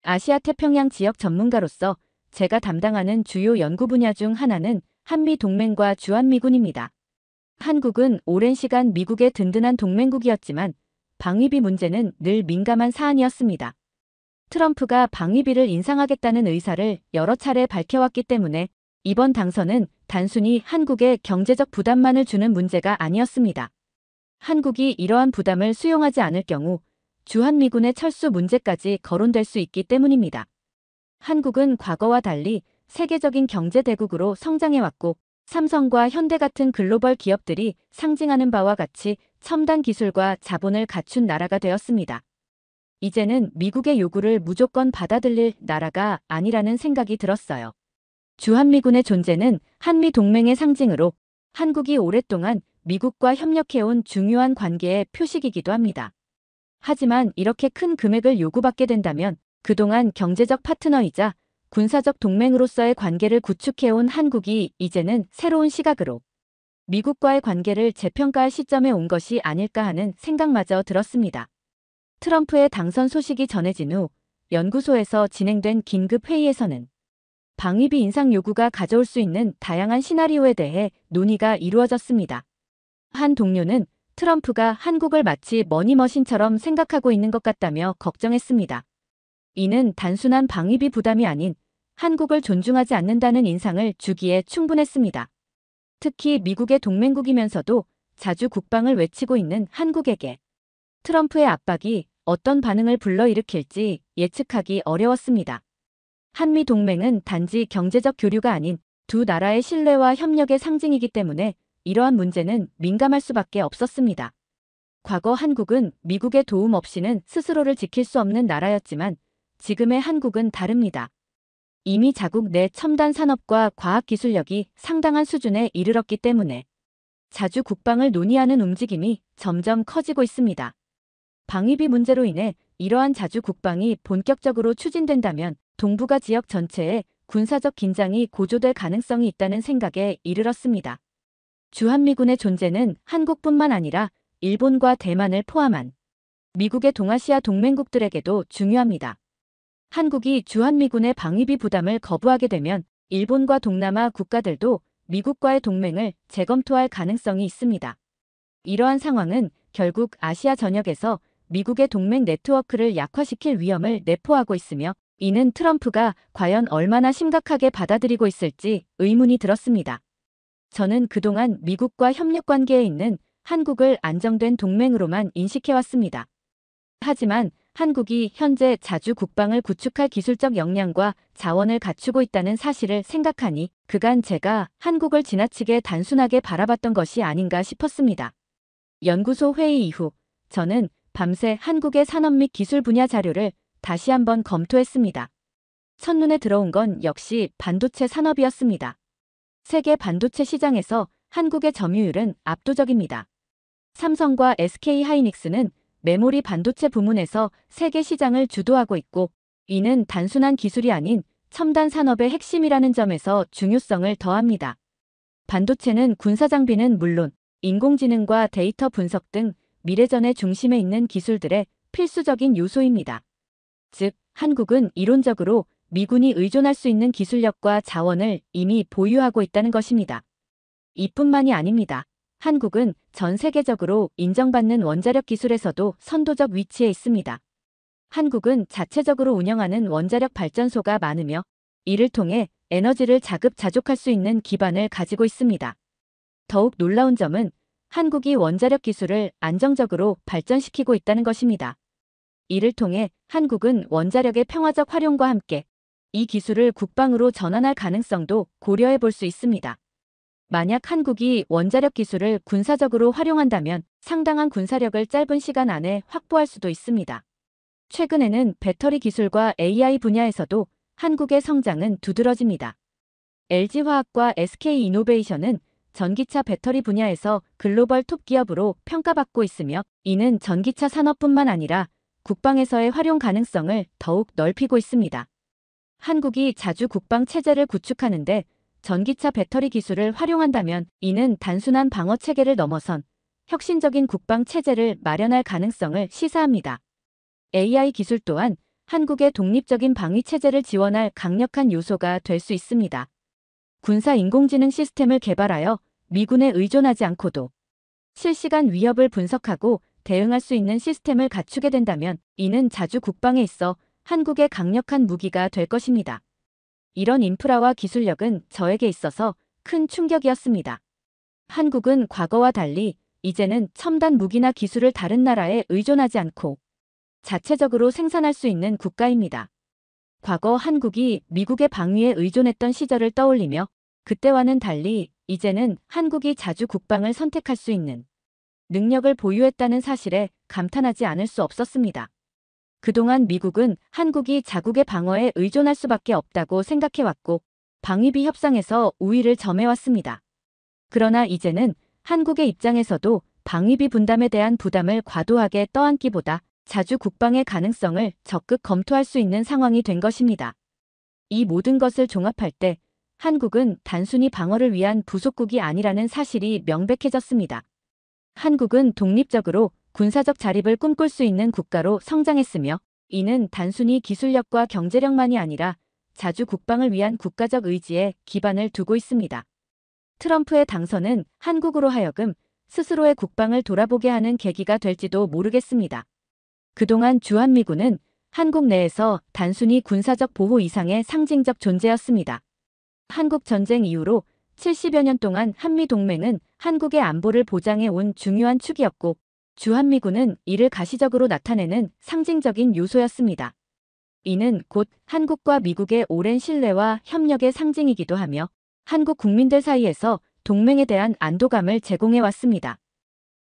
아시아 태평양 지역 전문가로서 제가 담당하는 주요 연구 분야 중 하나는 한미 동맹과 주한미군입니다. 한국은 오랜 시간 미국의 든든한 동맹국이었지만 방위비 문제는 늘 민감한 사안이었습니다. 트럼프가 방위비를 인상하겠다는 의사를 여러 차례 밝혀왔기 때문에 이번 당선은 단순히 한국에 경제적 부담만을 주는 문제가 아니었습니다. 한국이 이러한 부담을 수용하지 않을 경우 주한미군의 철수 문제까지 거론될 수 있기 때문입니다. 한국은 과거와 달리 세계적인 경제 대국으로 성장해왔고 삼성과 현대 같은 글로벌 기업들이 상징하는 바와 같이 첨단 기술과 자본을 갖춘 나라가 되었습니다. 이제는 미국의 요구를 무조건 받아들일 나라가 아니라는 생각이 들었어요. 주한미군의 존재는 한미 동맹의 상징으로 한국이 오랫동안 미국과 협력해온 중요한 관계의 표식이기도 합니다. 하지만 이렇게 큰 금액을 요구받게 된다면 그동안 경제적 파트너이자 군사적 동맹으로서의 관계를 구축해온 한국이 이제는 새로운 시각으로 미국과의 관계를 재평가할 시점에 온 것이 아닐까 하는 생각마저 들었습니다. 트럼프의 당선 소식이 전해진 후 연구소에서 진행된 긴급 회의에서는 방위비 인상 요구가 가져올 수 있는 다양한 시나리오에 대해 논의가 이루어졌습니다. 한 동료는 트럼프가 한국을 마치 머니머신처럼 생각하고 있는 것 같다며 걱정했습니다. 이는 단순한 방위비 부담이 아닌 한국을 존중하지 않는다는 인상을 주기에 충분했습니다. 특히 미국의 동맹국이면서도 자주 국방을 외치고 있는 한국에게 트럼프의 압박이 어떤 반응을 불러일으킬지 예측하기 어려웠습니다. 한미 동맹은 단지 경제적 교류가 아닌 두 나라의 신뢰와 협력의 상징이기 때문에 이러한 문제는 민감할 수밖에 없었습니다. 과거 한국은 미국의 도움 없이는 스스로를 지킬 수 없는 나라였지만 지금의 한국은 다릅니다. 이미 자국 내 첨단 산업과 과학기술력이 상당한 수준에 이르렀기 때문에 자주 국방을 논의하는 움직임이 점점 커지고 있습니다. 방위비 문제로 인해 이러한 자주 국방이 본격적으로 추진된다면 동북아 지역 전체에 군사적 긴장이 고조될 가능성이 있다는 생각에 이르렀습니다. 주한미군의 존재는 한국뿐만 아니라 일본과 대만을 포함한 미국의 동아시아 동맹국들에게도 중요합니다. 한국이 주한미군의 방위비 부담을 거부하게 되면 일본과 동남아 국가들도 미국과의 동맹을 재검토할 가능성이 있습니다. 이러한 상황은 결국 아시아 전역에서 미국의 동맹 네트워크를 약화시킬 위험을 내포하고 있으며 이는 트럼프가 과연 얼마나 심각하게 받아들이고 있을지 의문이 들었습니다. 저는 그동안 미국과 협력 관계에 있는 한국을 안정된 동맹으로만 인식해왔습니다. 하지만 한국이 현재 자주 국방을 구축할 기술적 역량과 자원을 갖추고 있다는 사실을 생각하니 그간 제가 한국을 지나치게 단순하게 바라봤던 것이 아닌가 싶었습니다. 연구소 회의 이후 저는 밤새 한국의 산업 및 기술 분야 자료를 다시 한번 검토했습니다. 첫눈에 들어온 건 역시 반도체 산업이었습니다. 세계 반도체 시장에서 한국의 점유율은 압도적입니다. 삼성과 SK하이닉스는 메모리 반도체 부문에서 세계 시장을 주도하고 있고 이는 단순한 기술이 아닌 첨단 산업의 핵심이라는 점에서 중요성을 더합니다. 반도체는 군사장비는 물론 인공지능과 데이터 분석 등 미래전의 중심에 있는 기술들의 필수적인 요소입니다. 즉, 한국은 이론적으로 미군이 의존할 수 있는 기술력과 자원을 이미 보유하고 있다는 것입니다. 이뿐만이 아닙니다. 한국은 전 세계적으로 인정받는 원자력 기술에서도 선도적 위치에 있습니다. 한국은 자체적으로 운영하는 원자력 발전소가 많으며 이를 통해 에너지를 자급자족할 수 있는 기반을 가지고 있습니다. 더욱 놀라운 점은 한국이 원자력 기술을 안정적으로 발전시키고 있다는 것입니다. 이를 통해 한국은 원자력의 평화적 활용과 함께 이 기술을 국방으로 전환할 가능성도 고려해 볼 수 있습니다. 만약 한국이 원자력 기술을 군사적으로 활용한다면 상당한 군사력을 짧은 시간 안에 확보할 수도 있습니다. 최근에는 배터리 기술과 AI 분야에서도 한국의 성장은 두드러집니다. LG화학과 SK이노베이션은 전기차 배터리 분야에서 글로벌 톱 기업으로 평가받고 있으며 이는 전기차 산업뿐만 아니라 국방에서의 활용 가능성을 더욱 넓히고 있습니다. 한국이 자주 국방 체제를 구축하는데 전기차 배터리 기술을 활용한다면 이는 단순한 방어 체계를 넘어선 혁신적인 국방 체제를 마련할 가능성을 시사합니다. AI 기술 또한 한국의 독립적인 방위 체제를 지원할 강력한 요소가 될 수 있습니다. 군사 인공지능 시스템을 개발하여 미군에 의존하지 않고도 실시간 위협을 분석하고 대응할 수 있는 시스템을 갖추게 된다면 이는 자주 국방에 있어 한국의 강력한 무기가 될 것입니다. 이런 인프라와 기술력은 저에게 있어서 큰 충격이었습니다. 한국은 과거와 달리 이제는 첨단 무기나 기술을 다른 나라에 의존하지 않고 자체적으로 생산할 수 있는 국가입니다. 과거 한국이 미국의 방위에 의존했던 시절을 떠올리며 그때와는 달리 이제는 한국이 자주 국방을 선택할 수 있는 능력을 보유했다는 사실에 감탄하지 않을 수 없었습니다. 그동안 미국은 한국이 자국의 방어에 의존할 수밖에 없다고 생각해왔고 방위비 협상에서 우위를 점해왔습니다. 그러나 이제는 한국의 입장에서도 방위비 분담에 대한 부담을 과도하게 떠안기보다 자주 국방의 가능성을 적극 검토할 수 있는 상황이 된 것입니다. 이 모든 것을 종합할 때 한국은 단순히 방어를 위한 부속국이 아니라는 사실이 명백해졌습니다. 한국은 독립적으로 군사적 자립을 꿈꿀 수 있는 국가로 성장했으며 이는 단순히 기술력과 경제력만이 아니라 자주 국방을 위한 국가적 의지에 기반을 두고 있습니다. 트럼프의 당선은 한국으로 하여금 스스로의 국방을 돌아보게 하는 계기가 될지도 모르겠습니다. 그동안 주한미군은 한국 내에서 단순히 군사적 보호 이상의 상징적 존재였습니다. 한국 전쟁 이후로 70여 년 동안 한미동맹은 한국의 안보를 보장해 온 중요한 축이었고 주한미군은 이를 가시적으로 나타내는 상징적인 요소였습니다. 이는 곧 한국과 미국의 오랜 신뢰와 협력의 상징이기도 하며 한국 국민들 사이에서 동맹에 대한 안도감을 제공해 왔습니다.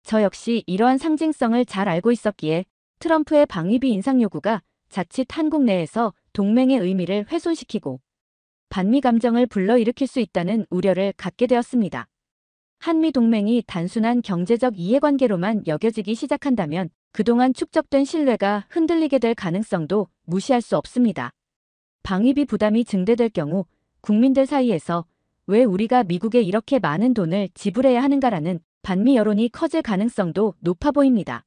저 역시 이러한 상징성을 잘 알고 있었기에 트럼프의 방위비 인상 요구가 자칫 한국 내에서 동맹의 의미를 훼손시키고 반미 감정을 불러일으킬 수 있다는 우려를 갖게 되었습니다. 한미 동맹이 단순한 경제적 이해관계로만 여겨지기 시작한다면 그동안 축적된 신뢰가 흔들리게 될 가능성도 무시할 수 없습니다. 방위비 부담이 증대될 경우 국민들 사이에서 왜 우리가 미국에 이렇게 많은 돈을 지불해야 하는가라는 반미 여론이 커질 가능성도 높아 보입니다.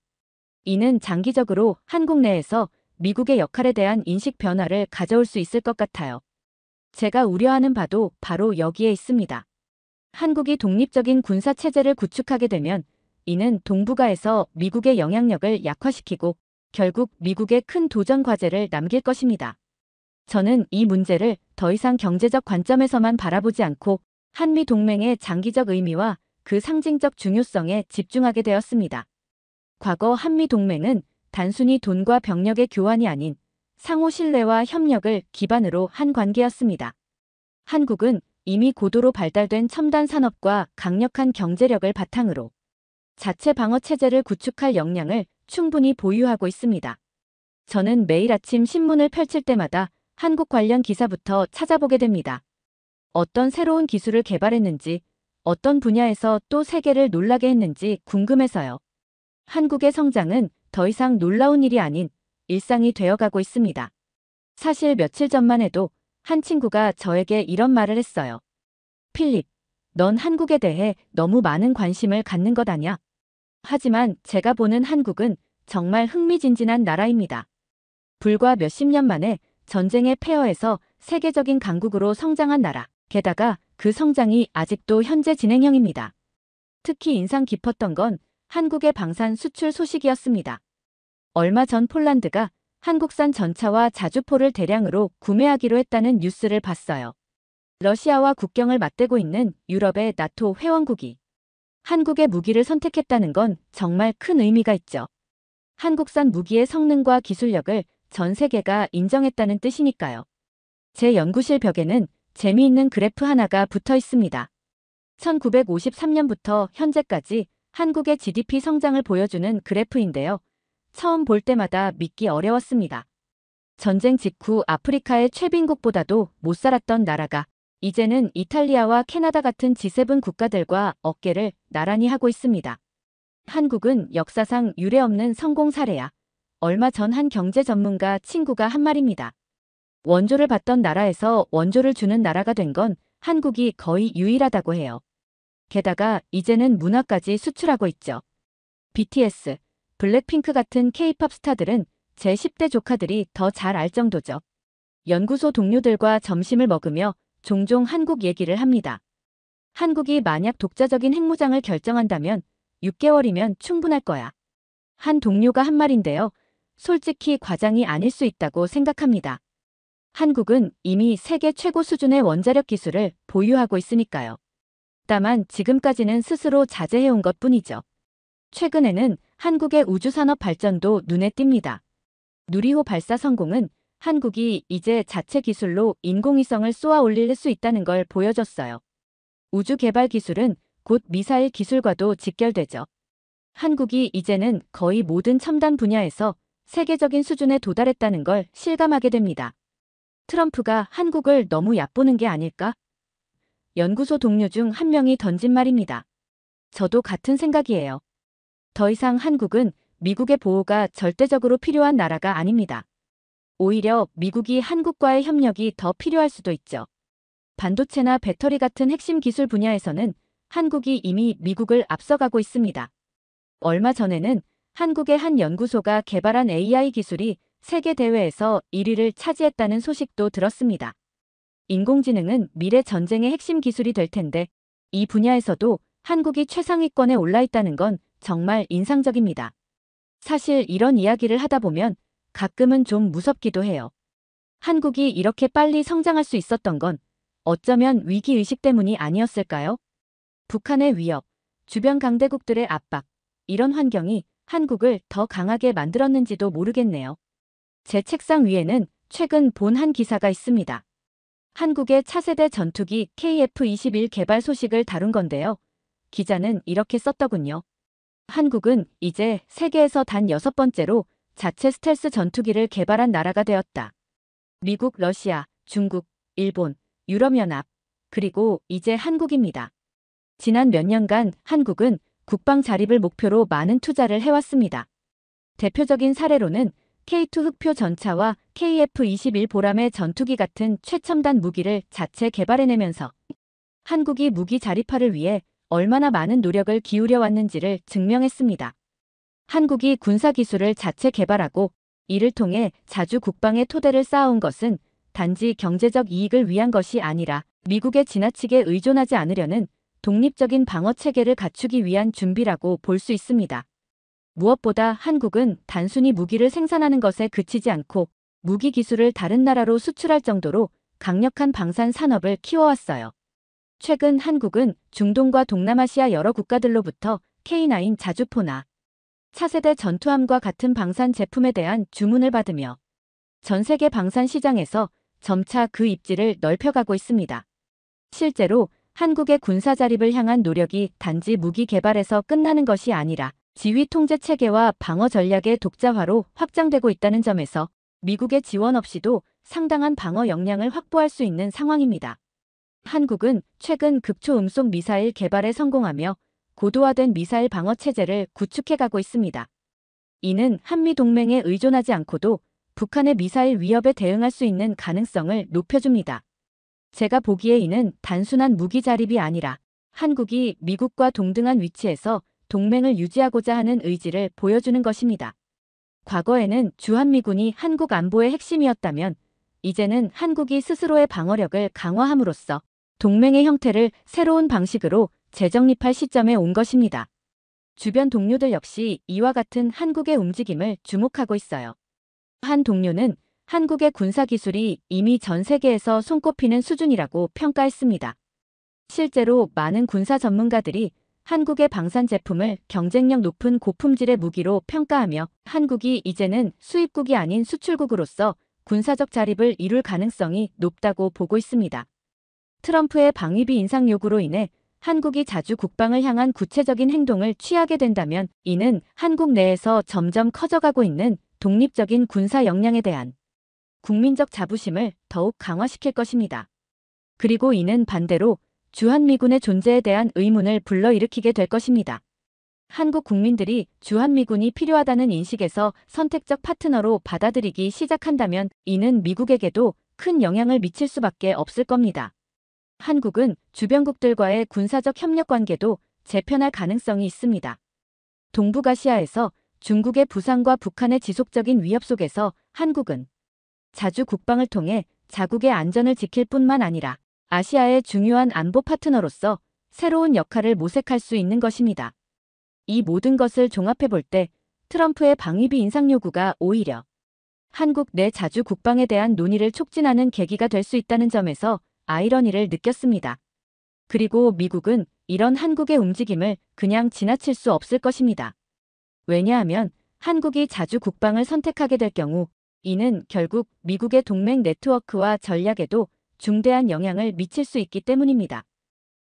이는 장기적으로 한국 내에서 미국의 역할에 대한 인식 변화를 가져올 수 있을 것 같아요. 제가 우려하는 바도 바로 여기에 있습니다. 한국이 독립적인 군사체제를 구축하게 되면 이는 동북아에서 미국의 영향력을 약화시키고 결국 미국의 큰 도전 과제를 남길 것입니다. 저는 이 문제를 더 이상 경제적 관점에서만 바라보지 않고 한미 동맹의 장기적 의미와 그 상징적 중요성에 집중하게 되었습니다. 과거 한미 동맹은 단순히 돈과 병력의 교환이 아닌 상호 신뢰와 협력을 기반으로 한 관계였습니다. 한국은 이미 고도로 발달된 첨단 산업과 강력한 경제력을 바탕으로 자체 방어 체제를 구축할 역량을 충분히 보유하고 있습니다. 저는 매일 아침 신문을 펼칠 때마다 한국 관련 기사부터 찾아보게 됩니다. 어떤 새로운 기술을 개발했는지, 어떤 분야에서 또 세계를 놀라게 했는지 궁금해서요. 한국의 성장은 더 이상 놀라운 일이 아닌 일상이 되어가고 있습니다. 사실 며칠 전만 해도 한 친구가 저에게 이런 말을 했어요. 필립, 넌 한국에 대해 너무 많은 관심을 갖는 것 아냐? 하지만 제가 보는 한국은 정말 흥미진진한 나라입니다. 불과 몇십 년 만에 전쟁의 폐허에서 세계적인 강국으로 성장한 나라. 게다가 그 성장이 아직도 현재 진행형입니다. 특히 인상 깊었던 건 한국의 방산 수출 소식이었습니다. 얼마 전 폴란드가 한국산 전차와 자주포를 대량으로 구매하기로 했다는 뉴스를 봤어요. 러시아와 국경을 맞대고 있는 유럽의 나토 회원국이 한국의 무기를 선택했다는 건 정말 큰 의미가 있죠. 한국산 무기의 성능과 기술력을 전 세계가 인정했다는 뜻이니까요. 제 연구실 벽에는 재미있는 그래프 하나가 붙어 있습니다. 1953년부터 현재까지 한국의 GDP 성장을 보여주는 그래프인데요. 처음 볼 때마다 믿기 어려웠습니다. 전쟁 직후 아프리카의 최빈국보다도 못 살았던 나라가 이제는 이탈리아와 캐나다 같은 G7 국가들과 어깨를 나란히 하고 있습니다. 한국은 역사상 유례없는 성공 사례야. 얼마 전 한 경제 전문가 친구가 한 말입니다. 원조를 받던 나라에서 원조를 주는 나라가 된 건 한국이 거의 유일하다고 해요. 게다가 이제는 문화까지 수출하고 있죠. BTS, 블랙핑크 같은 K-팝 스타들은 제 10대 조카들이 더 잘 알 정도죠. 연구소 동료들과 점심을 먹으며 종종 한국 얘기를 합니다. 한국이 만약 독자적인 핵무장을 결정한다면 6개월이면 충분할 거야. 한 동료가 한 말인데요. 솔직히 과장이 아닐 수 있다고 생각합니다. 한국은 이미 세계 최고 수준의 원자력 기술을 보유하고 있으니까요. 다만 지금까지는 스스로 자제해온 것뿐이죠. 최근에는 한국의 우주산업 발전도 눈에 띕니다. 누리호 발사 성공은 한국이 이제 자체 기술로 인공위성을 쏘아 올릴 수 있다는 걸 보여줬어요. 우주 개발 기술은 곧 미사일 기술과도 직결되죠. 한국이 이제는 거의 모든 첨단 분야에서 세계적인 수준에 도달했다는 걸 실감하게 됩니다. 트럼프가 한국을 너무 얕보는 게 아닐까? 연구소 동료 중 한 명이 던진 말입니다. 저도 같은 생각이에요. 더 이상 한국은 미국의 보호가 절대적으로 필요한 나라가 아닙니다. 오히려 미국이 한국과의 협력이 더 필요할 수도 있죠. 반도체나 배터리 같은 핵심 기술 분야에서는 한국이 이미 미국을 앞서가고 있습니다. 얼마 전에는 한국의 한 연구소가 개발한 AI 기술이 세계 대회에서 1위를 차지했다는 소식도 들었습니다. 인공지능은 미래 전쟁의 핵심 기술이 될 텐데 이 분야에서도 한국이 최상위권에 올라 있다는 건 정말 인상적입니다. 사실 이런 이야기를 하다 보면 가끔은 좀 무섭기도 해요. 한국이 이렇게 빨리 성장할 수 있었던 건 어쩌면 위기의식 때문이 아니었을까요? 북한의 위협, 주변 강대국들의 압박, 이런 환경이 한국을 더 강하게 만들었는지도 모르겠네요. 제 책상 위에는 최근 본 한 기사가 있습니다. 한국의 차세대 전투기 KF-21 개발 소식을 다룬 건데요. 기자는 이렇게 썼더군요. 한국은 이제 세계에서 단 6번째로 자체 스텔스 전투기를 개발한 나라가 되었다. 미국, 러시아, 중국, 일본, 유럽연합, 그리고 이제 한국입니다. 지난 몇 년간 한국은 국방 자립을 목표로 많은 투자를 해왔습니다. 대표적인 사례로는 K2 흑표 전차와 KF-21 보람의 전투기 같은 최첨단 무기를 자체 개발해내면서 한국이 무기 자립화를 위해 얼마나 많은 노력을 기울여 왔는지를 증명했습니다. 한국이 군사기술을 자체 개발하고 이를 통해 자주 국방의 토대를 쌓아온 것은 단지 경제적 이익을 위한 것이 아니라 미국에 지나치게 의존하지 않으려는 독립적인 방어체계를 갖추기 위한 준비라고 볼 수 있습니다. 무엇보다 한국은 단순히 무기를 생산하는 것에 그치지 않고 무기 기술을 다른 나라로 수출할 정도로 강력한 방산 산업을 키워왔어요. 최근 한국은 중동과 동남아시아 여러 국가들로부터 K9 자주포나 차세대 전투함과 같은 방산 제품에 대한 주문을 받으며 전 세계 방산 시장에서 점차 그 입지를 넓혀가고 있습니다. 실제로 한국의 군사 자립을 향한 노력이 단지 무기 개발에서 끝나는 것이 아니라 지휘 통제 체계와 방어 전략의 독자화로 확장되고 있다는 점에서 미국의 지원 없이도 상당한 방어 역량을 확보할 수 있는 상황입니다. 한국은 최근 극초음속 미사일 개발에 성공하며 고도화된 미사일 방어 체제를 구축해가고 있습니다. 이는 한미 동맹에 의존하지 않고도 북한의 미사일 위협에 대응할 수 있는 가능성을 높여줍니다. 제가 보기에 이는 단순한 무기 자립이 아니라 한국이 미국과 동등한 위치에서 동맹을 유지하고자 하는 의지를 보여주는 것입니다. 과거에는 주한미군이 한국 안보의 핵심이었다면 이제는 한국이 스스로의 방어력을 강화함으로써 동맹의 형태를 새로운 방식으로 재정립할 시점에 온 것입니다. 주변 동료들 역시 이와 같은 한국의 움직임을 주목하고 있어요. 한 동료는 한국의 군사기술이 이미 전 세계에서 손꼽히는 수준이라고 평가했습니다. 실제로 많은 군사 전문가들이 한국의 방산 제품을 경쟁력 높은 고품질의 무기로 평가하며 한국이 이제는 수입국이 아닌 수출국으로서 군사적 자립을 이룰 가능성이 높다고 보고 있습니다. 트럼프의 방위비 인상 요구로 인해 한국이 자주 국방을 향한 구체적인 행동을 취하게 된다면 이는 한국 내에서 점점 커져가고 있는 독립적인 군사 역량에 대한 국민적 자부심을 더욱 강화시킬 것입니다. 그리고 이는 반대로 주한미군의 존재에 대한 의문을 불러일으키게 될 것입니다. 한국 국민들이 주한미군이 필요하다는 인식에서 선택적 파트너로 받아들이기 시작한다면 이는 미국에게도 큰 영향을 미칠 수밖에 없을 겁니다. 한국은 주변국들과의 군사적 협력 관계도 재편할 가능성이 있습니다. 동북아시아에서 중국의 부상과 북한의 지속적인 위협 속에서 한국은 자주 국방을 통해 자국의 안전을 지킬 뿐만 아니라 아시아의 중요한 안보 파트너로서 새로운 역할을 모색할 수 있는 것입니다. 이 모든 것을 종합해 볼 때 트럼프의 방위비 인상 요구가 오히려 한국 내 자주 국방에 대한 논의를 촉진하는 계기가 될 수 있다는 점에서 아이러니를 느꼈습니다. 그리고 미국은 이런 한국의 움직임을 그냥 지나칠 수 없을 것입니다. 왜냐하면 한국이 자주 국방을 선택하게 될 경우 이는 결국 미국의 동맹 네트워크와 전략에도 중대한 영향을 미칠 수 있기 때문입니다.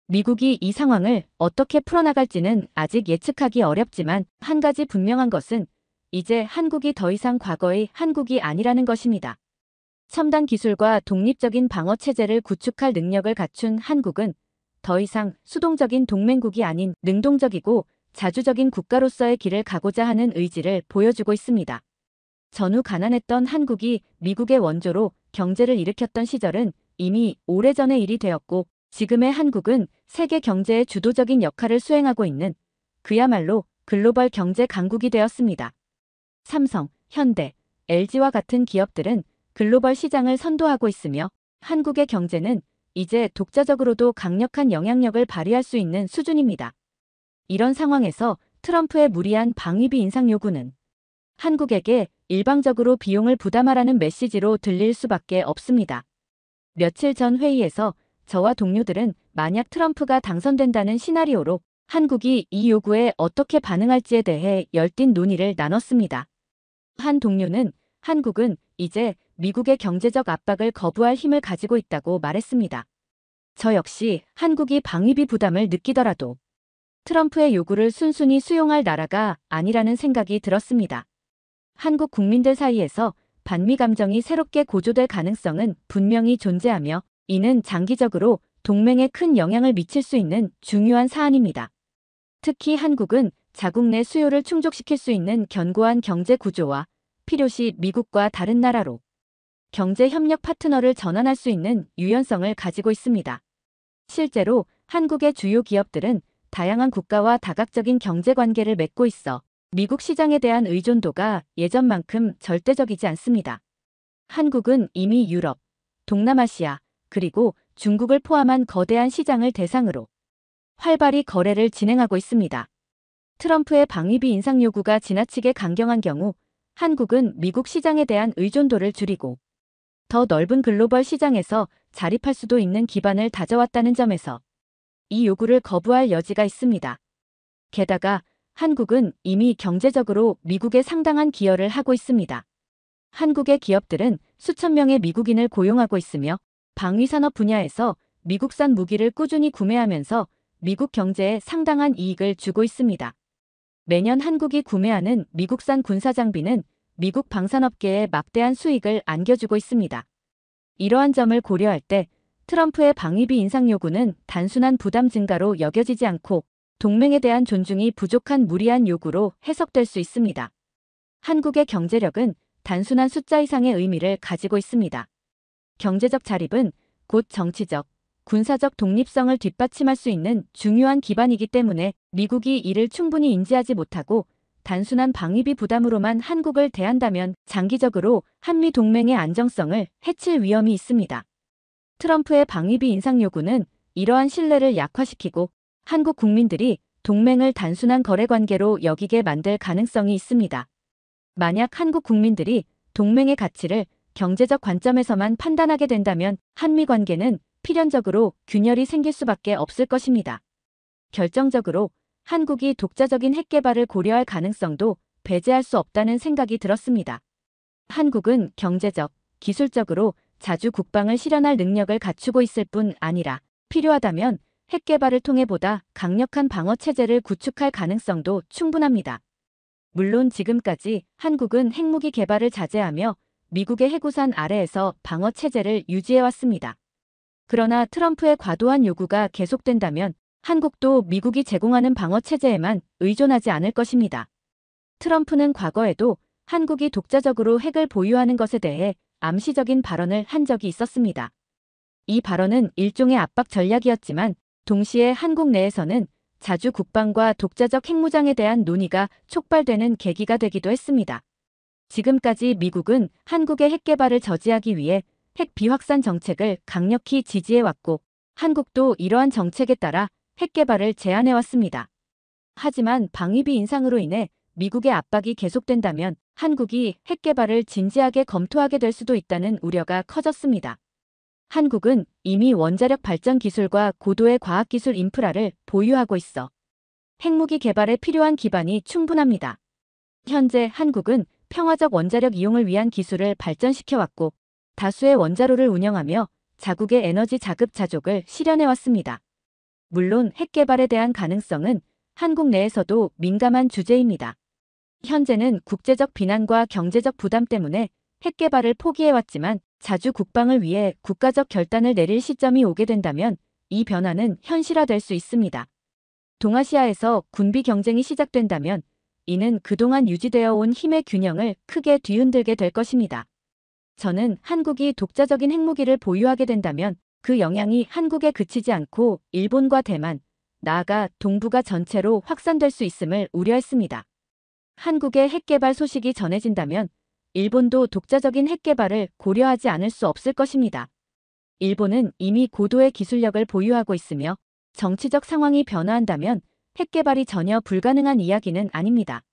미국이 이 상황을 어떻게 풀어나갈지는 아직 예측하기 어렵지만 한 가지 분명한 것은 이제 한국이 더 이상 과거의 한국이 아니라는 것입니다. 첨단 기술과 독립적인 방어 체제를 구축할 능력을 갖춘 한국은 더 이상 수동적인 동맹국이 아닌 능동적이고 자주적인 국가로서의 길을 가고자 하는 의지를 보여주고 있습니다. 전후 가난했던 한국이 미국의 원조로 경제를 일으켰던 시절은 이미 오래전의 일이 되었고 지금의 한국은 세계 경제의 주도적인 역할을 수행하고 있는 그야말로 글로벌 경제 강국이 되었습니다. 삼성, 현대, LG와 같은 기업들은 글로벌 시장을 선도하고 있으며 한국의 경제는 이제 독자적으로도 강력한 영향력을 발휘할 수 있는 수준입니다. 이런 상황에서 트럼프의 무리한 방위비 인상 요구는 한국에게 일방적으로 비용을 부담하라는 메시지로 들릴 수밖에 없습니다. 며칠 전 회의에서 저와 동료들은 만약 트럼프가 당선된다는 시나리오로 한국이 이 요구에 어떻게 반응할지에 대해 열띤 논의를 나눴습니다. 한 동료는 한국은 이제 미국의 경제적 압박을 거부할 힘을 가지고 있다고 말했습니다. 저 역시 한국이 방위비 부담을 느끼더라도 트럼프의 요구를 순순히 수용할 나라가 아니라는 생각이 들었습니다. 한국 국민들 사이에서 반미 감정이 새롭게 고조될 가능성은 분명히 존재하며 이는 장기적으로 동맹에 큰 영향을 미칠 수 있는 중요한 사안입니다. 특히 한국은 자국 내 수요를 충족시킬 수 있는 견고한 경제 구조와 필요시 미국과 다른 나라로 경제 협력 파트너를 전환할 수 있는 유연성을 가지고 있습니다. 실제로 한국의 주요 기업들은 다양한 국가와 다각적인 경제 관계를 맺고 있어 미국 시장에 대한 의존도가 예전만큼 절대적이지 않습니다. 한국은 이미 유럽, 동남아시아, 그리고 중국을 포함한 거대한 시장을 대상으로 활발히 거래를 진행하고 있습니다. 트럼프의 방위비 인상 요구가 지나치게 강경한 경우 한국은 미국 시장에 대한 의존도를 줄이고 더 넓은 글로벌 시장에서 자립할 수도 있는 기반을 다져왔다는 점에서 이 요구를 거부할 여지가 있습니다. 게다가 한국은 이미 경제적으로 미국에 상당한 기여를 하고 있습니다. 한국의 기업들은 수천 명의 미국인을 고용하고 있으며 방위산업 분야에서 미국산 무기를 꾸준히 구매하면서 미국 경제에 상당한 이익을 주고 있습니다. 매년 한국이 구매하는 미국산 군사장비는 미국 방산업계에 막대한 수익을 안겨주고 있습니다. 이러한 점을 고려할 때 트럼프의 방위비 인상 요구는 단순한 부담 증가로 여겨지지 않고 동맹에 대한 존중이 부족한 무리한 요구로 해석될 수 있습니다. 한국의 경제력은 단순한 숫자 이상의 의미를 가지고 있습니다. 경제적 자립은 곧 정치적, 군사적 독립성을 뒷받침할 수 있는 중요한 기반이기 때문에 미국이 이를 충분히 인지하지 못하고 단순한 방위비 부담으로만 한국을 대한다면 장기적으로 한미 동맹의 안정성을 해칠 위험이 있습니다. 트럼프의 방위비 인상 요구는 이러한 신뢰를 약화시키고 한국 국민들이 동맹을 단순한 거래 관계로 여기게 만들 가능성이 있습니다. 만약 한국 국민들이 동맹의 가치를 경제적 관점에서만 판단하게 된다면 한미 관계는 필연적으로 균열이 생길 수밖에 없을 것입니다. 결정적으로 한국이 독자적인 핵 개발을 고려할 가능성도 배제할 수 없다는 생각이 들었습니다. 한국은 경제적, 기술적으로 자주 국방을 실현할 능력을 갖추고 있을 뿐 아니라 필요하다면 핵 개발을 통해 보다 강력한 방어 체제를 구축할 가능성도 충분합니다. 물론 지금까지 한국은 핵무기 개발을 자제하며 미국의 핵우산 아래에서 방어 체제를 유지해왔습니다. 그러나 트럼프의 과도한 요구가 계속된다면 한국도 미국이 제공하는 방어 체제에만 의존하지 않을 것입니다. 트럼프는 과거에도 한국이 독자적으로 핵을 보유하는 것에 대해 암시적인 발언을 한 적이 있었습니다. 이 발언은 일종의 압박 전략이었지만 동시에 한국 내에서는 자주 국방과 독자적 핵무장에 대한 논의가 촉발되는 계기가 되기도 했습니다. 지금까지 미국은 한국의 핵 개발을 저지하기 위해 핵 비확산 정책을 강력히 지지해왔고 한국도 이러한 정책에 따라 핵 개발을 제한해왔습니다. 하지만 방위비 인상으로 인해 미국의 압박이 계속된다면 한국이 핵 개발을 진지하게 검토하게 될 수도 있다는 우려가 커졌습니다. 한국은 이미 원자력 발전 기술과 고도의 과학기술 인프라를 보유하고 있어 핵무기 개발에 필요한 기반이 충분합니다. 현재 한국은 평화적 원자력 이용을 위한 기술을 발전시켜왔고 다수의 원자로를 운영하며 자국의 에너지 자급자족을 실현해왔습니다. 물론 핵 개발에 대한 가능성은 한국 내에서도 민감한 주제입니다. 현재는 국제적 비난과 경제적 부담 때문에 핵 개발을 포기해왔지만 자주 국방을 위해 국가적 결단을 내릴 시점이 오게 된다면 이 변화는 현실화될 수 있습니다. 동아시아에서 군비 경쟁이 시작된다면 이는 그동안 유지되어 온 힘의 균형을 크게 뒤흔들게 될 것입니다. 저는 한국이 독자적인 핵무기를 보유하게 된다면 그 영향이 한국에 그치지 않고 일본과 대만, 나아가 동북아 전체로 확산될 수 있음을 우려했습니다. 한국의 핵 개발 소식이 전해진다면 일본도 독자적인 핵 개발을 고려하지 않을 수 없을 것입니다. 일본은 이미 고도의 기술력을 보유하고 있으며 정치적 상황이 변화한다면 핵 개발이 전혀 불가능한 이야기는 아닙니다.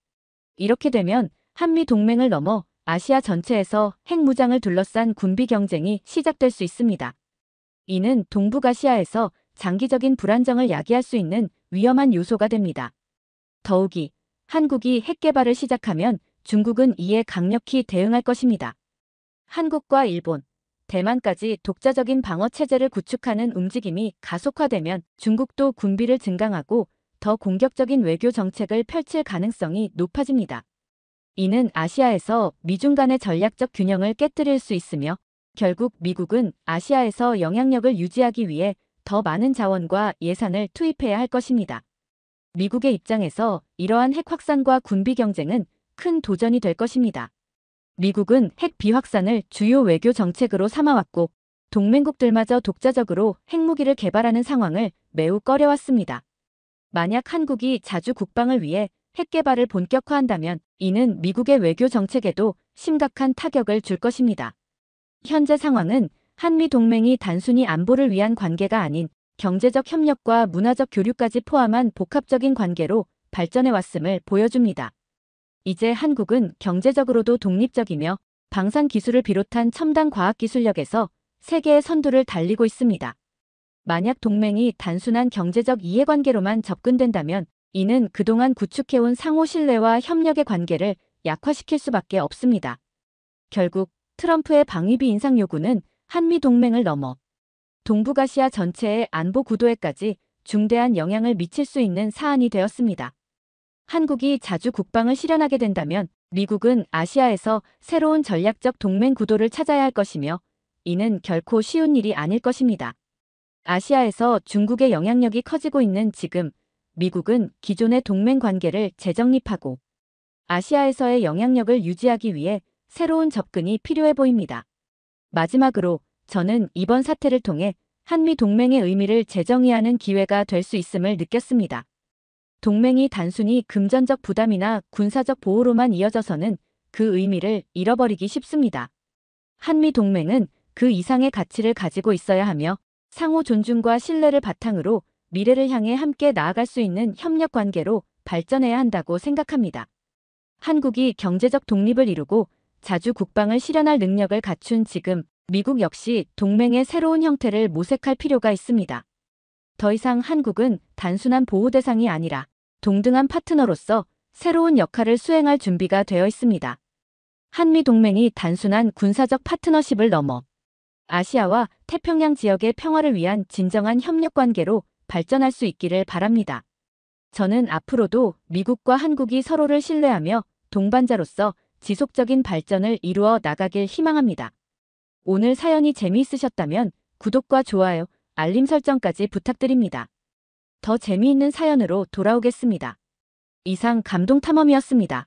이렇게 되면 한미 동맹을 넘어 아시아 전체에서 핵 무장을 둘러싼 군비 경쟁이 시작될 수 있습니다. 이는 동북아시아에서 장기적인 불안정을 야기할 수 있는 위험한 요소가 됩니다. 더욱이 한국이 핵 개발을 시작하면 중국은 이에 강력히 대응할 것입니다. 한국과 일본, 대만까지 독자적인 방어 체제를 구축하는 움직임이 가속화되면 중국도 군비를 증강하고 더 공격적인 외교 정책을 펼칠 가능성이 높아집니다. 이는 아시아에서 미중 간의 전략적 균형을 깨뜨릴 수 있으며 결국 미국은 아시아에서 영향력을 유지하기 위해 더 많은 자원과 예산을 투입해야 할 것입니다. 미국의 입장에서 이러한 핵 확산과 군비 경쟁은 큰 도전이 될 것입니다. 미국은 핵 비확산을 주요 외교 정책으로 삼아왔고 동맹국들마저 독자적으로 핵무기를 개발하는 상황을 매우 꺼려왔습니다. 만약 한국이 자주 국방을 위해 핵 개발을 본격화한다면 이는 미국의 외교 정책에도 심각한 타격을 줄 것입니다. 현재 상황은 한미 동맹이 단순히 안보를 위한 관계가 아닌 경제적 협력과 문화적 교류까지 포함한 복합적인 관계로 발전해왔음을 보여줍니다. 이제 한국은 경제적으로도 독립적이며 방산 기술을 비롯한 첨단 과학 기술력에서 세계의 선두를 달리고 있습니다. 만약 동맹이 단순한 경제적 이해관계로만 접근된다면 이는 그동안 구축해온 상호 신뢰와 협력의 관계를 약화시킬 수밖에 없습니다. 결국 트럼프의 방위비 인상 요구는 한미 동맹을 넘어 동북아시아 전체의 안보 구도에까지 중대한 영향을 미칠 수 있는 사안이 되었습니다. 한국이 자주 국방을 실현하게 된다면 미국은 아시아에서 새로운 전략적 동맹 구도를 찾아야 할 것이며 이는 결코 쉬운 일이 아닐 것입니다. 아시아에서 중국의 영향력이 커지고 있는 지금 미국은 기존의 동맹 관계를 재정립하고 아시아에서의 영향력을 유지하기 위해 새로운 접근이 필요해 보입니다. 마지막으로 저는 이번 사태를 통해 한미 동맹의 의미를 재정의하는 기회가 될 수 있음을 느꼈습니다. 동맹이 단순히 금전적 부담이나 군사적 보호로만 이어져서는 그 의미를 잃어버리기 쉽습니다. 한미 동맹은 그 이상의 가치를 가지고 있어야 하며 상호 존중과 신뢰를 바탕으로 미래를 향해 함께 나아갈 수 있는 협력 관계로 발전해야 한다고 생각합니다. 한국이 경제적 독립을 이루고 자주 국방을 실현할 능력을 갖춘 지금 미국 역시 동맹의 새로운 형태를 모색할 필요가 있습니다. 더 이상 한국은 단순한 보호 대상이 아니라 동등한 파트너로서 새로운 역할을 수행할 준비가 되어 있습니다. 한미 동맹이 단순한 군사적 파트너십을 넘어 아시아와 태평양 지역의 평화를 위한 진정한 협력 관계로 발전할 수 있기를 바랍니다. 저는 앞으로도 미국과 한국이 서로를 신뢰하며 동반자로서 지속적인 발전을 이루어 나가길 희망합니다. 오늘 사연이 재미있으셨다면 구독과 좋아요, 알림 설정까지 부탁드립니다. 더 재미있는 사연으로 돌아오겠습니다. 이상 감동탐험이었습니다.